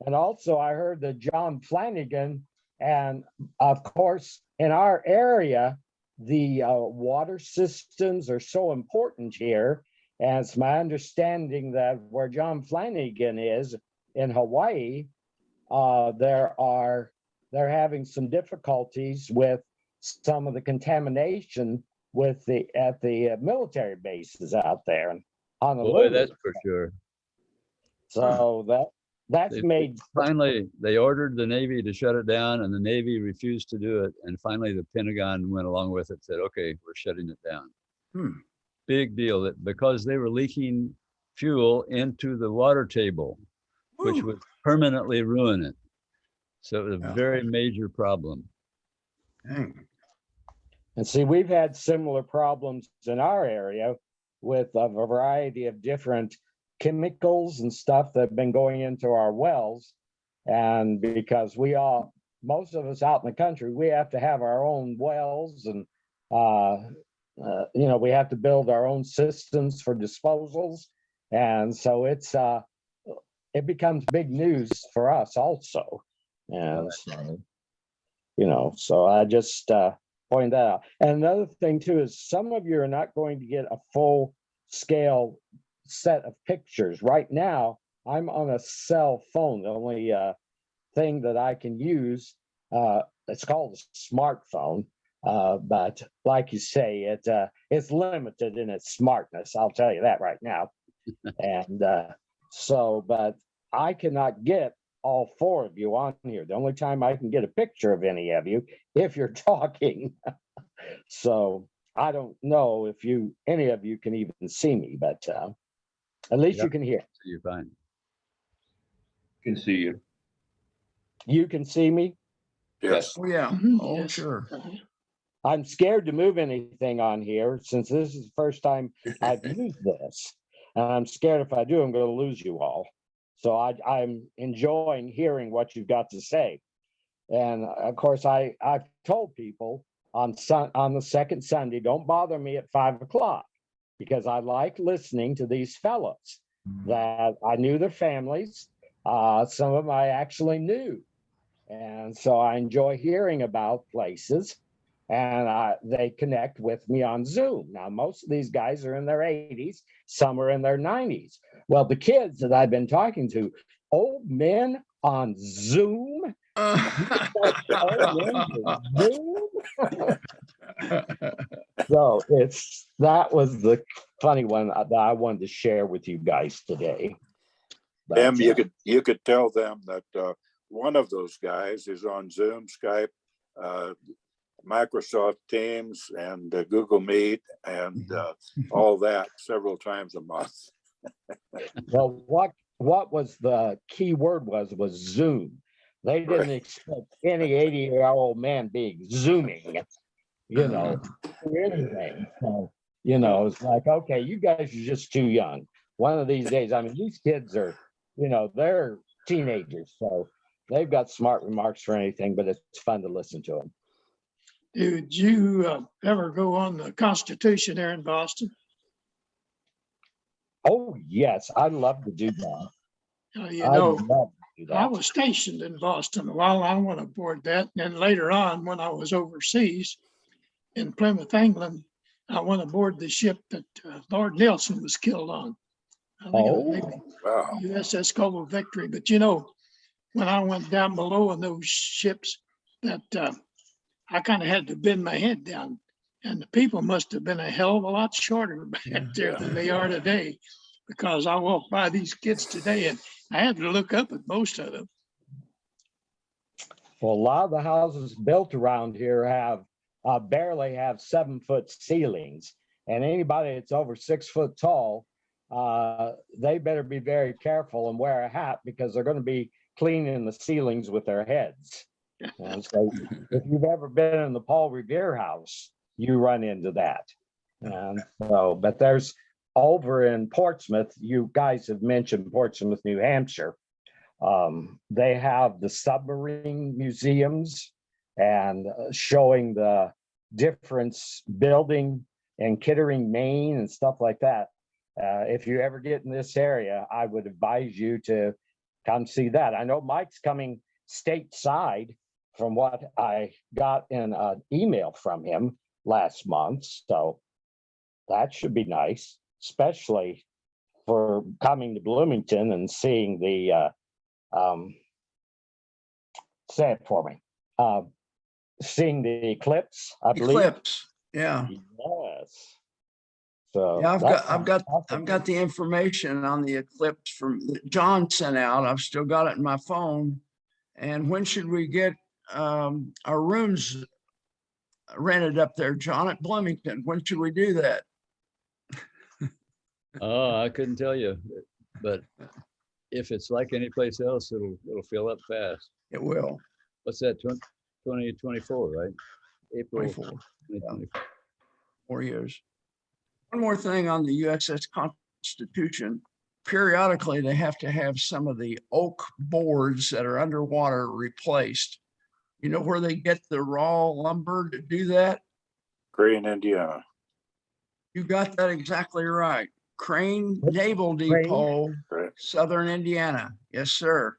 S7: And also I heard that John Flanigan, and of course, in our area, the water systems are so important here. And it's my understanding that where John Flanigan is in Hawaii, they're having some difficulties with some of the contamination at the military bases out there in Honolulu.
S3: Boy, that's for sure.
S7: So that's made.
S3: Finally, they ordered the Navy to shut it down, and the Navy refused to do it. And finally, the Pentagon went along with it, said, okay, we're shutting it down. Big deal, that because they were leaking fuel into the water table, which would permanently ruin it. So it was a very major problem.
S7: And see, we've had similar problems in our area with a variety of different chemicals and stuff that have been going into our wells. And because most of us out in the country, we have to have our own wells, and we have to build our own systems for disposals. And so it becomes big news for us also. And so I just point that out. And another thing too is some of you are not going to get a full scale set of pictures. Right now, I'm on a cell phone. The only thing that I can use, it's called a smartphone. But like you say, it's limited in its smartness. I'll tell you that right now. And but I cannot get all four of you on here. The only time I can get a picture of any of you if you're talking. So I don't know if any of you can even see me, but at least you can hear.
S3: You're fine.
S6: Can see you.
S7: You can see me?
S2: Yes.
S4: Oh, yeah. Oh,
S1: Yes.
S4: sure.
S7: I'm scared to move anything on here since this is the first time I've used this. And I'm scared if I do, I'm going to lose you all. So I'm enjoying hearing what you've got to say. And of course, I've told people on the second Sunday, don't bother me at 5 o'clock, because I like listening to these fellows that I knew their families. Some of them I actually knew. And so I enjoy hearing about places, and they connect with me on Zoom. Now, most of these guys are in their 80s, some are in their 90s. Well, the kids that I've been talking to, old men on Zoom. So that was the funny one that I wanted to share with you guys today.
S2: Em, you could tell them that one of those guys is on Zoom, Skype, Microsoft Teams, and Google Meet, and all that several times a month.
S7: Well, what was the key word was Zoom. They didn't
S2: Right.
S7: expect any 80-year-old man being zooming, you know, or anything. So, you know, it's like, okay, you guys are just too young. One of these days, I mean, these kids are, you know, they're teenagers, so they've got smart remarks for anything, but it's fun to listen to them.
S1: Did you ever go on the Constitution there in Boston?
S7: Oh, yes, I'd love to do that.
S1: You
S7: I'd
S1: know,
S7: love to do
S1: I
S7: that.
S1: was stationed in Boston while I went aboard that. And then later on, when I was overseas in Plymouth, England, I went aboard the ship that Lord Nelson was killed on. I think it was
S7: Oh,
S1: maybe
S2: Wow.
S1: USS Global Victory. But you know, when I went down below in those ships, that I kind of had to bend my head down. And the people must have been a hell of a lot shorter back there than they are today, because I walk by these kids today and I had to look up at most of them.
S7: well, a lot of the houses built around here have barely have 7-foot ceilings, and anybody that's over 6 foot tall, they better be very careful and wear a hat, because they're going to be cleaning the ceilings with their heads. And so, if you've ever been in the Paul Revere house, you run into that. And so, but there's over in Portsmouth, you guys have mentioned Portsmouth, New Hampshire. They have the submarine museums and showing the difference building in Kittering, Maine and stuff like that. If you ever get in this area, I would advise you to come see that. I know Mike's coming stateside from what I got in an email from him last month. So that should be nice, especially for coming to Bloomington and seeing the, say it for me, seeing the eclipse, I believe.
S4: Eclipse, yeah.
S7: Yes. So
S4: Yeah,
S7: that's
S4: I've got the information on the eclipse from that John sent out. I've still got it in my phone. And when should we get our rooms rented up there, John, at Bloomington? When should we do that?
S3: Oh, I couldn't tell you, but if it's like any place else, it'll fill up fast.
S4: It will.
S3: What's that, 2024, right? April
S4: 24,
S3: 2024.
S4: 4 years. One more thing on the USS Constitution. Periodically, they have to have some of the oak boards that are underwater replaced. You know where they get the raw lumber to do that?
S2: Crane, Indiana.
S4: You got that exactly right. Crane Naval Depot,
S2: Right.
S4: Southern Indiana. Yes, sir.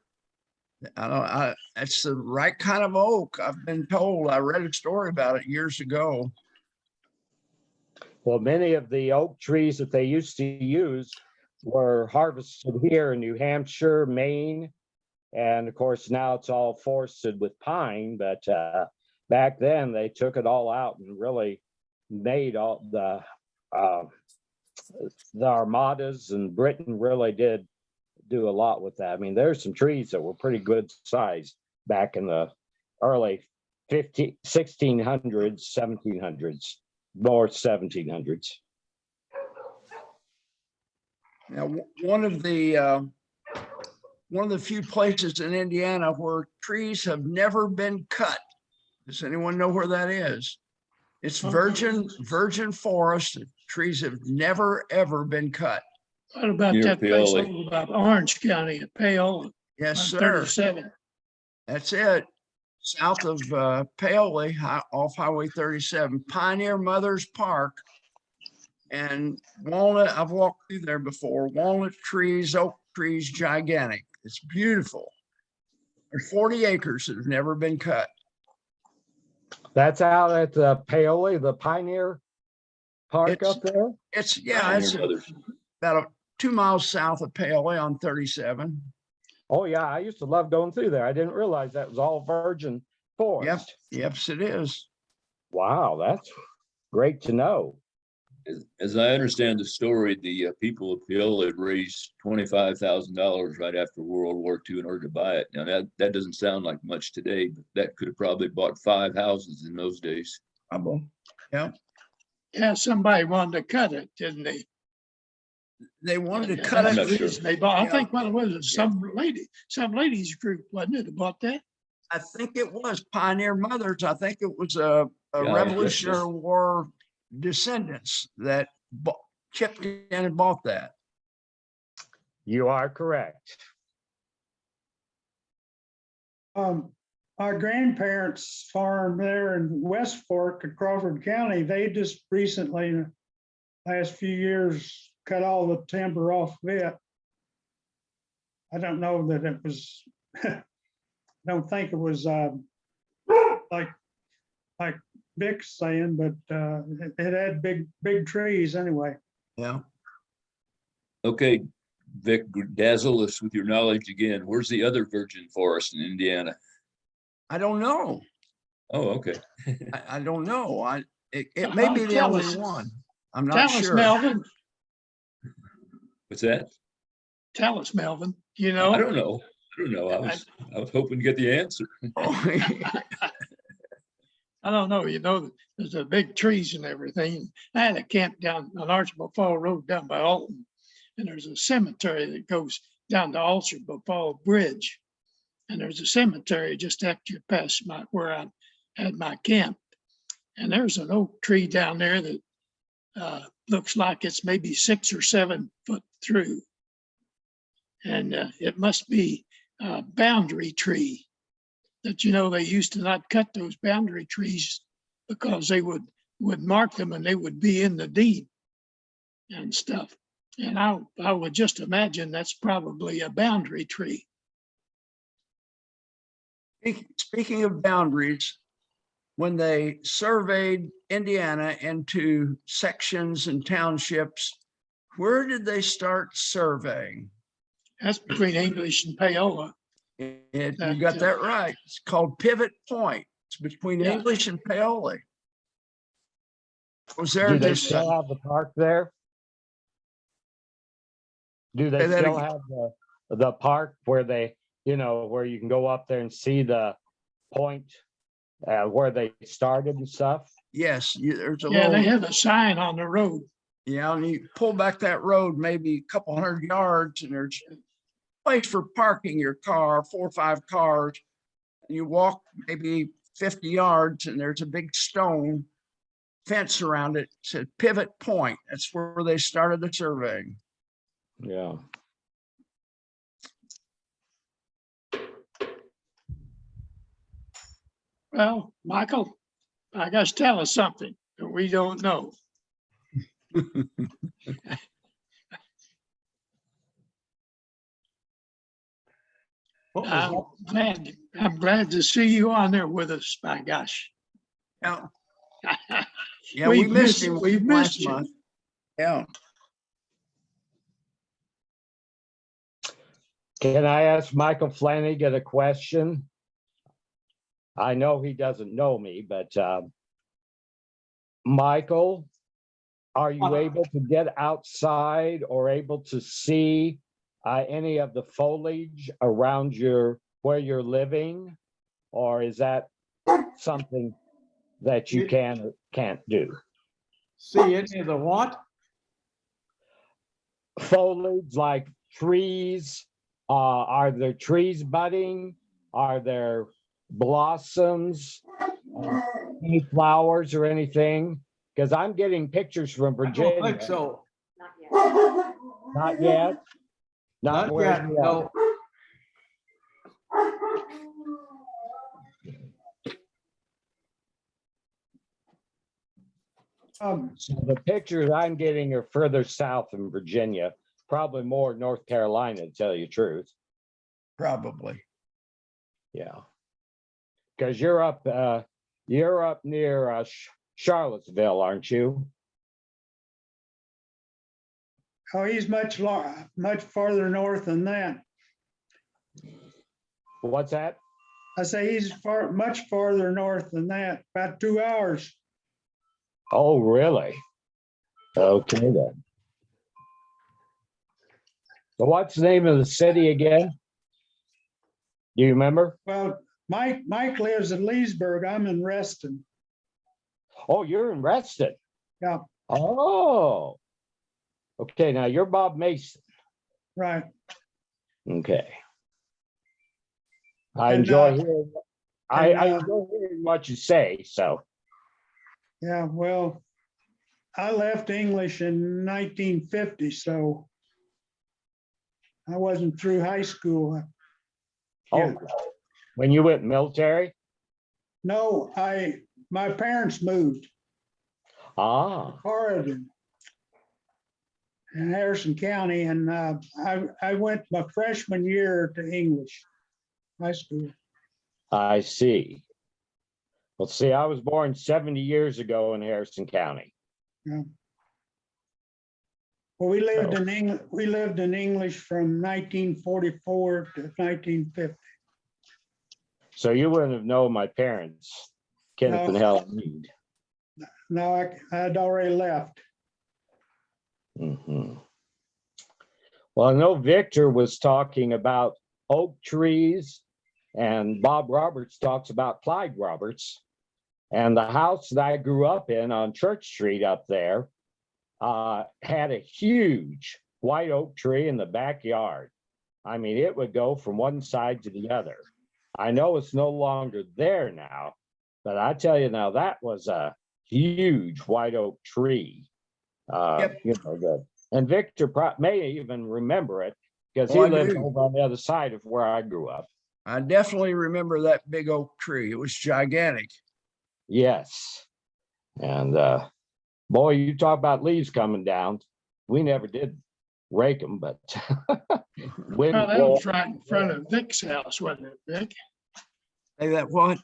S4: That's the right kind of oak. I've been told. I read a story about it years ago.
S7: Well, many of the oak trees that they used to use were harvested here in New Hampshire, Maine, and of course now it's all forested with pine. But back then they took it all out and really made all the armadas, and Britain really did do a lot with that. I mean, there's some trees that were pretty good size back in the early 1600s, 1700s, more 1700s.
S4: Now, one of the few places in Indiana where trees have never been cut. Does anyone know where that is? It's virgin forest. Trees have never, ever been cut.
S1: What about
S6: Near
S1: that place
S6: Paoli.
S1: over by Orange County at Paola
S4: Yes,
S1: on
S4: sir.
S1: 37?
S4: That's it. South of Paoli, off Highway 37, Pioneer Mothers Park. And walnut, I've walked through there before. Walnut trees, oak trees, gigantic. It's beautiful. There's 40 acres that have never been cut.
S7: That's out at the Paoli, the Pioneer Park
S4: It's-
S7: up there.
S4: It's
S6: Pioneer Mothers.
S4: about 2 miles south of Paoli on 37.
S7: Oh yeah, I used to love going through there. I didn't realize that was all virgin forest.
S4: Yep, it is.
S7: Wow, that's great to know.
S6: As I understand the story, the people of Paola had raised $25,000 right after World War II in order to buy it. Now that doesn't sound like much today, but that could have probably bought 5 houses in those days.
S4: Yeah.
S1: Yeah, somebody wanted to cut it, didn't they?
S4: They wanted to
S1: And
S4: cut
S1: that's
S6: I'm
S4: it.
S6: not sure.
S1: the reason they bought, I
S4: Yeah.
S1: think what it was, some ladies group, wasn't it, that bought that?
S4: I think it was Pioneer Mothers. I think it was a
S6: Yeah, I guess so.
S4: Revolutionary War descendants that chipped in and bought that.
S7: You are correct.
S5: Our grandparents' farm there in West Fork in Crawford County, they just recently, in the last few years, cut all the timber off of it. I don't know that it was, I don't think it was like Vic's saying, but it had big trees anyway.
S4: Yeah.
S6: Okay, Vic, dazzle us with your knowledge again. Where's the other virgin forest in Indiana?
S4: I don't know.
S6: Oh, okay.
S4: I don't know. It may be the
S1: Tell
S4: only
S1: us.
S4: one. I'm not
S1: Tell us,
S4: sure.
S1: Melvin,
S6: What's that?
S1: tell us, Melvin, you
S6: I
S1: know?
S6: don't know. I don't know. I was hoping to get the answer.
S1: I don't know, you know, there's the big trees and everything. I had a camp down on Archibald Fall Road down by Alton. And there's a cemetery that goes down to Archibald Fall Bridge. And there's a cemetery just after you pass where I had my camp. And there's an oak tree down there that looks like it's maybe 6 or 7 foot through. And it must be a boundary tree. That, you know, they used to not cut those boundary trees because they would mark them and they would be in the deed and stuff. And I would just imagine that's probably a boundary tree.
S4: Speaking of boundaries, when they surveyed Indiana into sections and townships, where did they start surveying?
S1: That's between English and Paola.
S4: You got that right. It's called Pivot Point. It's between
S1: Yeah.
S4: English and Paoli. Was there
S7: Do they
S4: just
S7: still have the park there? Do they
S4: Say that
S7: still
S4: again.
S7: have the park where they, you know, where you can go up there and see the point where they started and stuff?
S4: yes, there's a
S1: Yeah, they
S4: little,
S1: have a sign on the road.
S4: yeah, and you pull back that road maybe a couple hundred yards and there's a place for parking your car, 4 or 5 cars. And you walk maybe 50 yards and there's a big stone fence around it. It said Pivot Point. That's where they started the surveying.
S7: Yeah.
S1: Well, Michael, I guess tell us something that we don't know.
S8: What was
S1: I'm glad to see you on there with us, my gosh.
S4: Yeah, yeah, we
S1: We've
S4: missed
S1: missed-
S4: him
S1: we've
S4: last
S1: missed you.
S4: month. Yeah,
S7: Can I ask Michael Flanigan a question? I know he doesn't know me, but Michael, are you able to get outside or able to see any of the foliage around where you're living? Or is that something that you can't do?
S8: see any of the what?
S7: Foliage like trees, are there trees budding? Are there blossoms, any flowers or anything? Because I'm getting pictures from
S8: I don't
S7: Virginia.
S8: think so.
S7: Not yet? Not
S8: Not
S7: where
S8: yet,
S7: you are.
S8: no.
S7: So the pictures I'm getting are further south in Virginia, probably more North Carolina, to tell you the truth.
S4: probably.
S7: Yeah. Because you're up near Charlottesville, aren't you?
S5: Oh, he's much farther north than that.
S7: What's that?
S5: I say he's much farther north than that, about 2 hours.
S7: Oh, really? Okay then. So what's the name of the city again? Do you remember?
S5: Well, Mike lives in Leesburg. I'm in Reston.
S7: Oh, you're in Reston.
S5: Yeah.
S7: Oh. Okay, now you're Bob Mason.
S5: Right.
S7: Okay. I
S5: And,
S7: enjoy
S5: uh,
S7: hearing,
S5: and,
S7: I enjoy hearing what you say, so.
S5: Yeah, well, I left English in 1950, so I wasn't through high school. Yeah.
S7: Oh, when you went military?
S5: No, my parents moved
S7: Ah,
S5: Oregon in Harrison County, and I went my freshman year to English high school.
S7: I see. Well, see, I was born 70 years ago in Harrison County.
S5: Yeah. Well, we lived in English from 1944 to 1950.
S7: So you wouldn't have known my parents, Kenneth and
S5: No.
S7: Helen Eade.
S5: No, I had already left.
S7: Mhm. Well, I know Victor was talking about oak trees, and Bob Roberts talks about Clyde Roberts. And the house that I grew up in on Church Street up there had a huge white oak tree in the backyard. I mean, it would go from one side to the other. I know it's no longer there now, but I tell you now, that was a huge white oak tree.
S4: Yep.
S7: You know, and Victor may even remember it because
S4: Oh,
S7: he
S4: I
S7: lived
S4: do.
S7: over on the other side of where I grew up.
S4: I definitely remember that big oak tree. It was gigantic.
S7: Yes. And boy, you talk about leaves coming down. We never did rake them, but wind
S1: Well, that
S7: blow.
S1: was right in front of Vic's house, wasn't it, Vic?
S4: Say that what?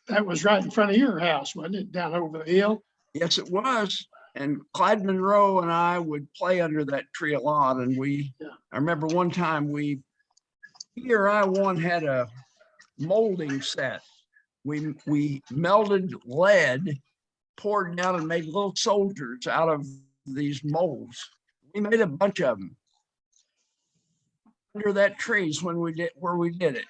S1: That was right in front of your house, wasn't it, down over the hill?
S4: Yes, it was. And Clyde Monroe and I would play under that tree a lot. And I remember one time he or I one had a molding set. We melted lead, poured down and made little soldiers out of these molds. We made a bunch of them under that trees where we did it.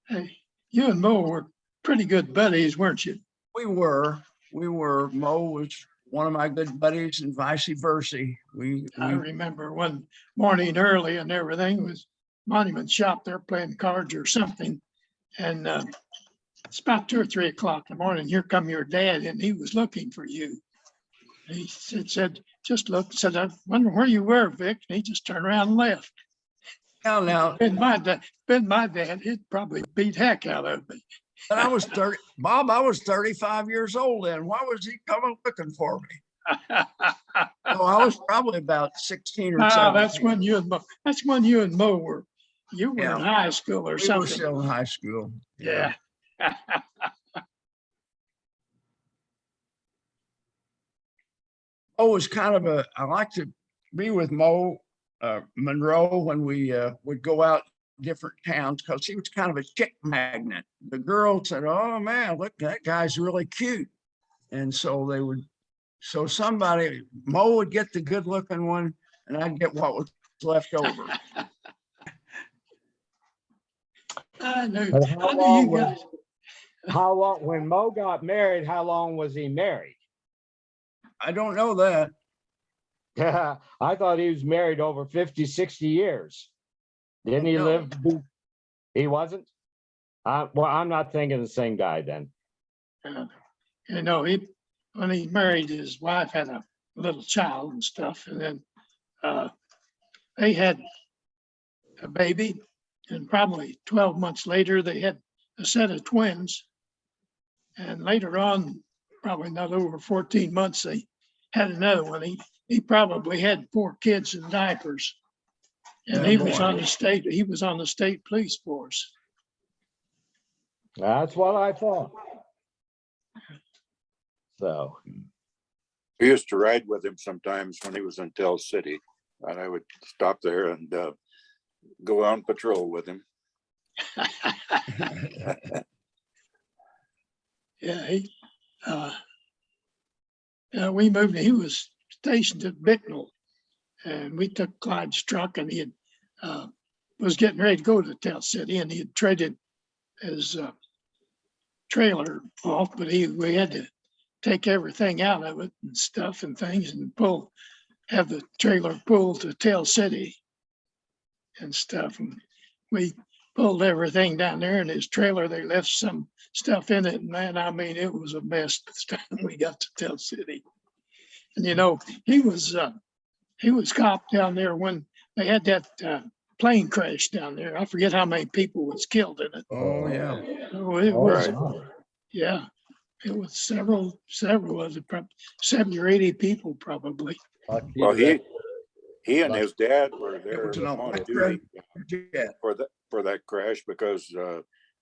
S1: Hey, you and Mo were pretty good buddies, weren't you?
S4: We were. Mo was one of my good buddies and vice versa.
S1: I remember one morning early and everything was Monument Shop there playing cards or something. And it's about 2 or 3 o'clock in the morning. Here come your dad, and he was looking for you. He said, just look, said, I wonder where you were, Vic. And he just turned around and left.
S4: now,
S1: Been my dad, he'd probably beat heck out of me.
S4: but I was 30, Bob, I was 35 years old then. Why was he coming looking for me? So I was probably about 16 or 17.
S1: That's when you and Mo were, you were in high school or
S4: We were
S1: something.
S4: still in high school.
S1: Yeah.
S4: Mo was kind of I like to be with Mo Monroe when we would go out different towns because he was kind of a chick magnet. The girls said, oh man, look, that guy's really cute. And so Mo would get the good looking one and I'd get what was left over.
S1: I knew
S7: But
S1: you guys.
S7: how long, when Mo got married, how long was he married?
S4: I don't know that.
S7: Yeah, I thought he was married over 50, 60 years. Didn't he
S4: No.
S7: live? He wasn't? Well, I'm not thinking the same guy then.
S1: You know, when he married, his wife had a little child and stuff, and then they had a baby, and probably 12 months later, they had a set of twins. And later on, probably not over 14 months, they had another one. He probably had 4 kids in diapers. And
S4: Oh,
S1: he was
S4: boy.
S1: on the state police force.
S7: That's what I thought. So,
S2: I used to ride with him sometimes when he was in Tell City, and I would stop there and go out and patrol with him.
S1: Yeah, we moved, he was stationed at Bicknell, and we took Clyde's truck, and he had, was getting ready to go to Tell City, and he had traded his trailer off, but we had to take everything out of it and stuff and things and have the trailer pulled to Tell City and stuff. And we pulled everything down there in his trailer. They left some stuff in it. And man, I mean, it was a mess by the time we got to Tell City. And he was cop down there when they had that plane crash down there. I forget how many people was killed in it.
S4: Oh, yeah.
S1: Oh, it was,
S2: Right.
S1: yeah, it was several, was it 70 or 80 people probably.
S2: Well, he and his dad were there
S4: was an
S2: on
S4: electric
S2: duty
S4: jet.
S2: for that crash because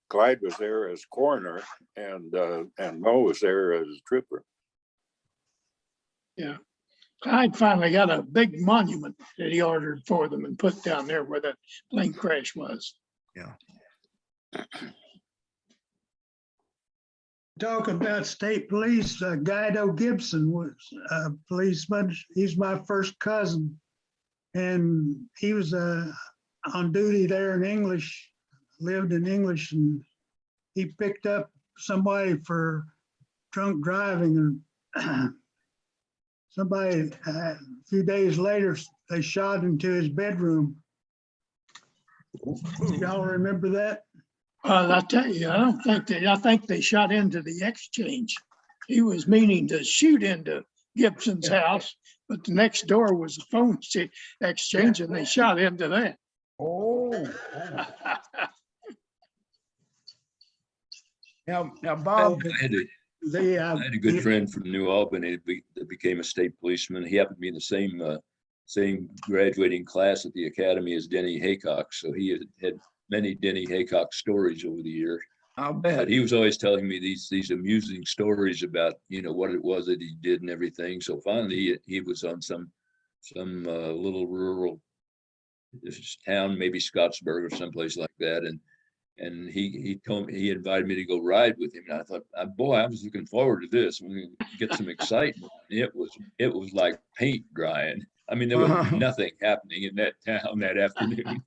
S2: Clyde was there as coroner and Mo was there as trooper.
S1: Yeah. Clyde finally got a big monument that he ordered for them and put down there where that plane crash was.
S4: Yeah.
S5: Talk about state police, Guido Gibson was a policeman. He's my first cousin. And he was on duty there in English, lived in English, and he picked up somebody for drunk driving. And somebody, a few days later, they shot into his bedroom. Y'all remember that?
S1: I tell you, I think they shot into the exchange. He was meaning to shoot into Gibson's house, but the next door was a phone exchange and they shot into that.
S4: Oh. Now, Bob,
S6: I had a good friend from New Albany that became a state policeman. He happened to be in the same graduating class at the academy as Denny Haycock. So he had many Denny Haycock stories over the years.
S4: I'll
S6: But
S4: bet.
S6: he was always telling me these amusing stories about, what it was that he did and everything. So finally he was on some little rural town, maybe Scottsburg or someplace like that. And he told me, he invited me to go ride with him. And I thought, boy, I was looking forward to this. We get some excitement. It was like paint drying. I mean, there was nothing happening in that town that afternoon.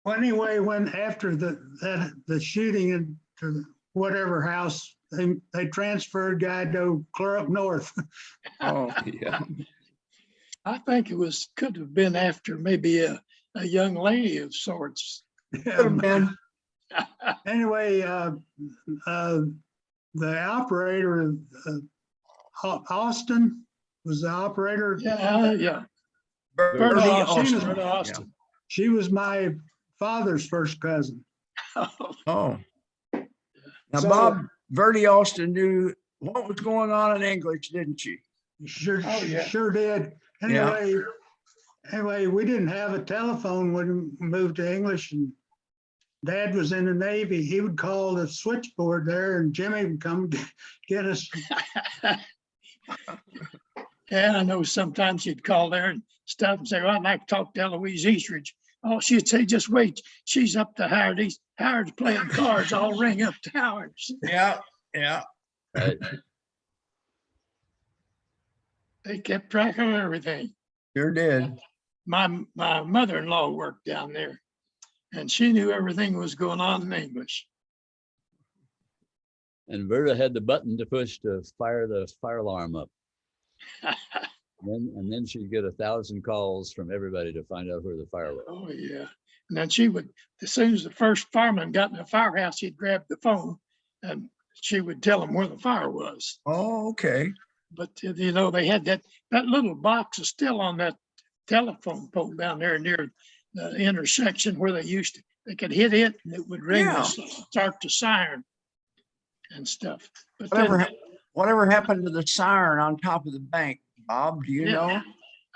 S5: Well, anyway, when after the shooting into whatever house, they transferred Guido clear up north.
S4: Oh,
S6: Yeah.
S1: I think could have been after maybe a young lady of sorts.
S4: could have been.
S5: Anyway, the operator, Austin was the operator.
S1: Yeah.
S4: Bertie
S5: Austin.
S1: Bertie Austin.
S5: She was my father's first cousin.
S4: Oh. Now,
S5: So-
S4: Bob, Bertie Austin knew what was going on in English, didn't she?
S5: Sure,
S1: Oh, yeah.
S5: sure did. Anyway, we didn't have a telephone when we moved to English, and Dad was in the Navy. He would call the switchboard there, and Jimmy would come get us.
S1: Yeah, I know sometimes you'd call there and stuff and say, well, I'd like to talk to Eloise Eastridge. Oh, she'd say, just wait. She's up to Howard. Howard's playing cards. I'll ring up to Howard's.
S4: Yeah.
S3: Right.
S1: They kept track of everything.
S4: Sure did.
S1: My mother-in-law worked down there and she knew everything was going on in English.
S3: And Verda had the button to push to fire the fire alarm up. And then she'd get 1,000 calls from everybody to find out where the fire was.
S1: Oh, yeah. And then she would, as soon as the first fireman got in the firehouse, she'd grab the phone and she would tell him where the fire was.
S4: Oh, okay.
S1: But, they had that little box is still on that telephone pole down there near the intersection where they could hit it and it would ring,
S4: Yeah.
S1: start the siren and stuff. But then,
S4: Whatever happened to the siren on top of the bank, Bob? Do you
S1: Yeah.
S4: know?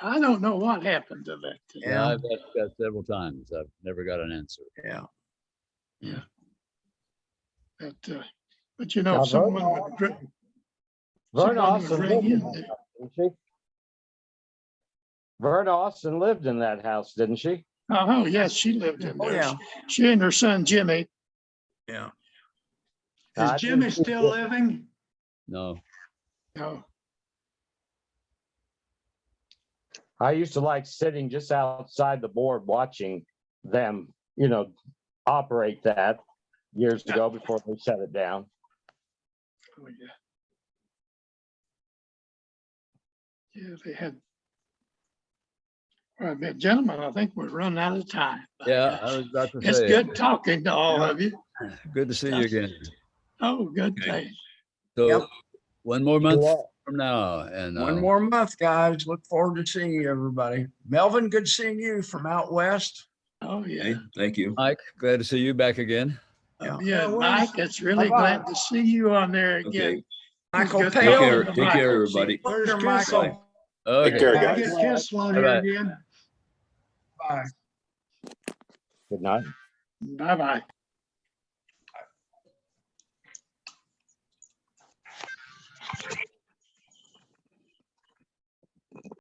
S1: I don't know what happened to that thing.
S4: Yeah.
S3: I've asked that several times. I've never got an answer.
S4: Yeah.
S1: But
S7: Now,
S1: someone would.
S7: Vern
S1: someone would
S7: Austin
S1: ring
S7: lived in
S1: in
S7: that
S1: there.
S7: house, didn't she? Vern Austin lived in that house, didn't she?
S1: Oh, yes, she lived in
S4: Oh,
S1: there.
S4: yeah.
S1: She and her son Jimmy.
S4: Yeah.
S5: Is
S7: I
S5: Jimmy
S7: didn't-
S5: still living?
S3: No,
S1: Oh,
S7: I used to like sitting just outside the board watching them, operate that years ago before they shut it down.
S1: Oh, yeah. Yeah, they had. All right, gentlemen, I think we're running out of time.
S3: Yeah, I was about to
S1: It's
S3: say,
S1: good talking to all of you.
S3: good to see you again.
S1: Oh, good
S6: Okay.
S1: thing.
S3: So
S4: Yep.
S3: one more month
S7: are.
S3: from now, and
S4: One more month, guys. Look forward to seeing you, everybody. Melvin, good seeing you from out west.
S1: Oh, yeah.
S6: Okay, thank you.
S3: Mike, glad to see you back again.
S4: Yeah.
S1: Yeah,
S8: well,
S1: Mike, it's really
S8: bye-bye.
S1: glad to see you on there again.
S6: Okay,
S4: Michael
S1: Good
S6: take
S4: Pale.
S1: talking
S6: care,
S1: to
S6: take care,
S1: Michael.
S6: everybody.
S8: Where's
S4: Here,
S8: Kissel?
S4: Michael.
S3: Okay.
S2: care,
S5: I
S2: guys.
S5: get Kissel on
S3: Bye-bye.
S5: here again.
S4: Bye.
S7: Good night.
S1: Bye-bye.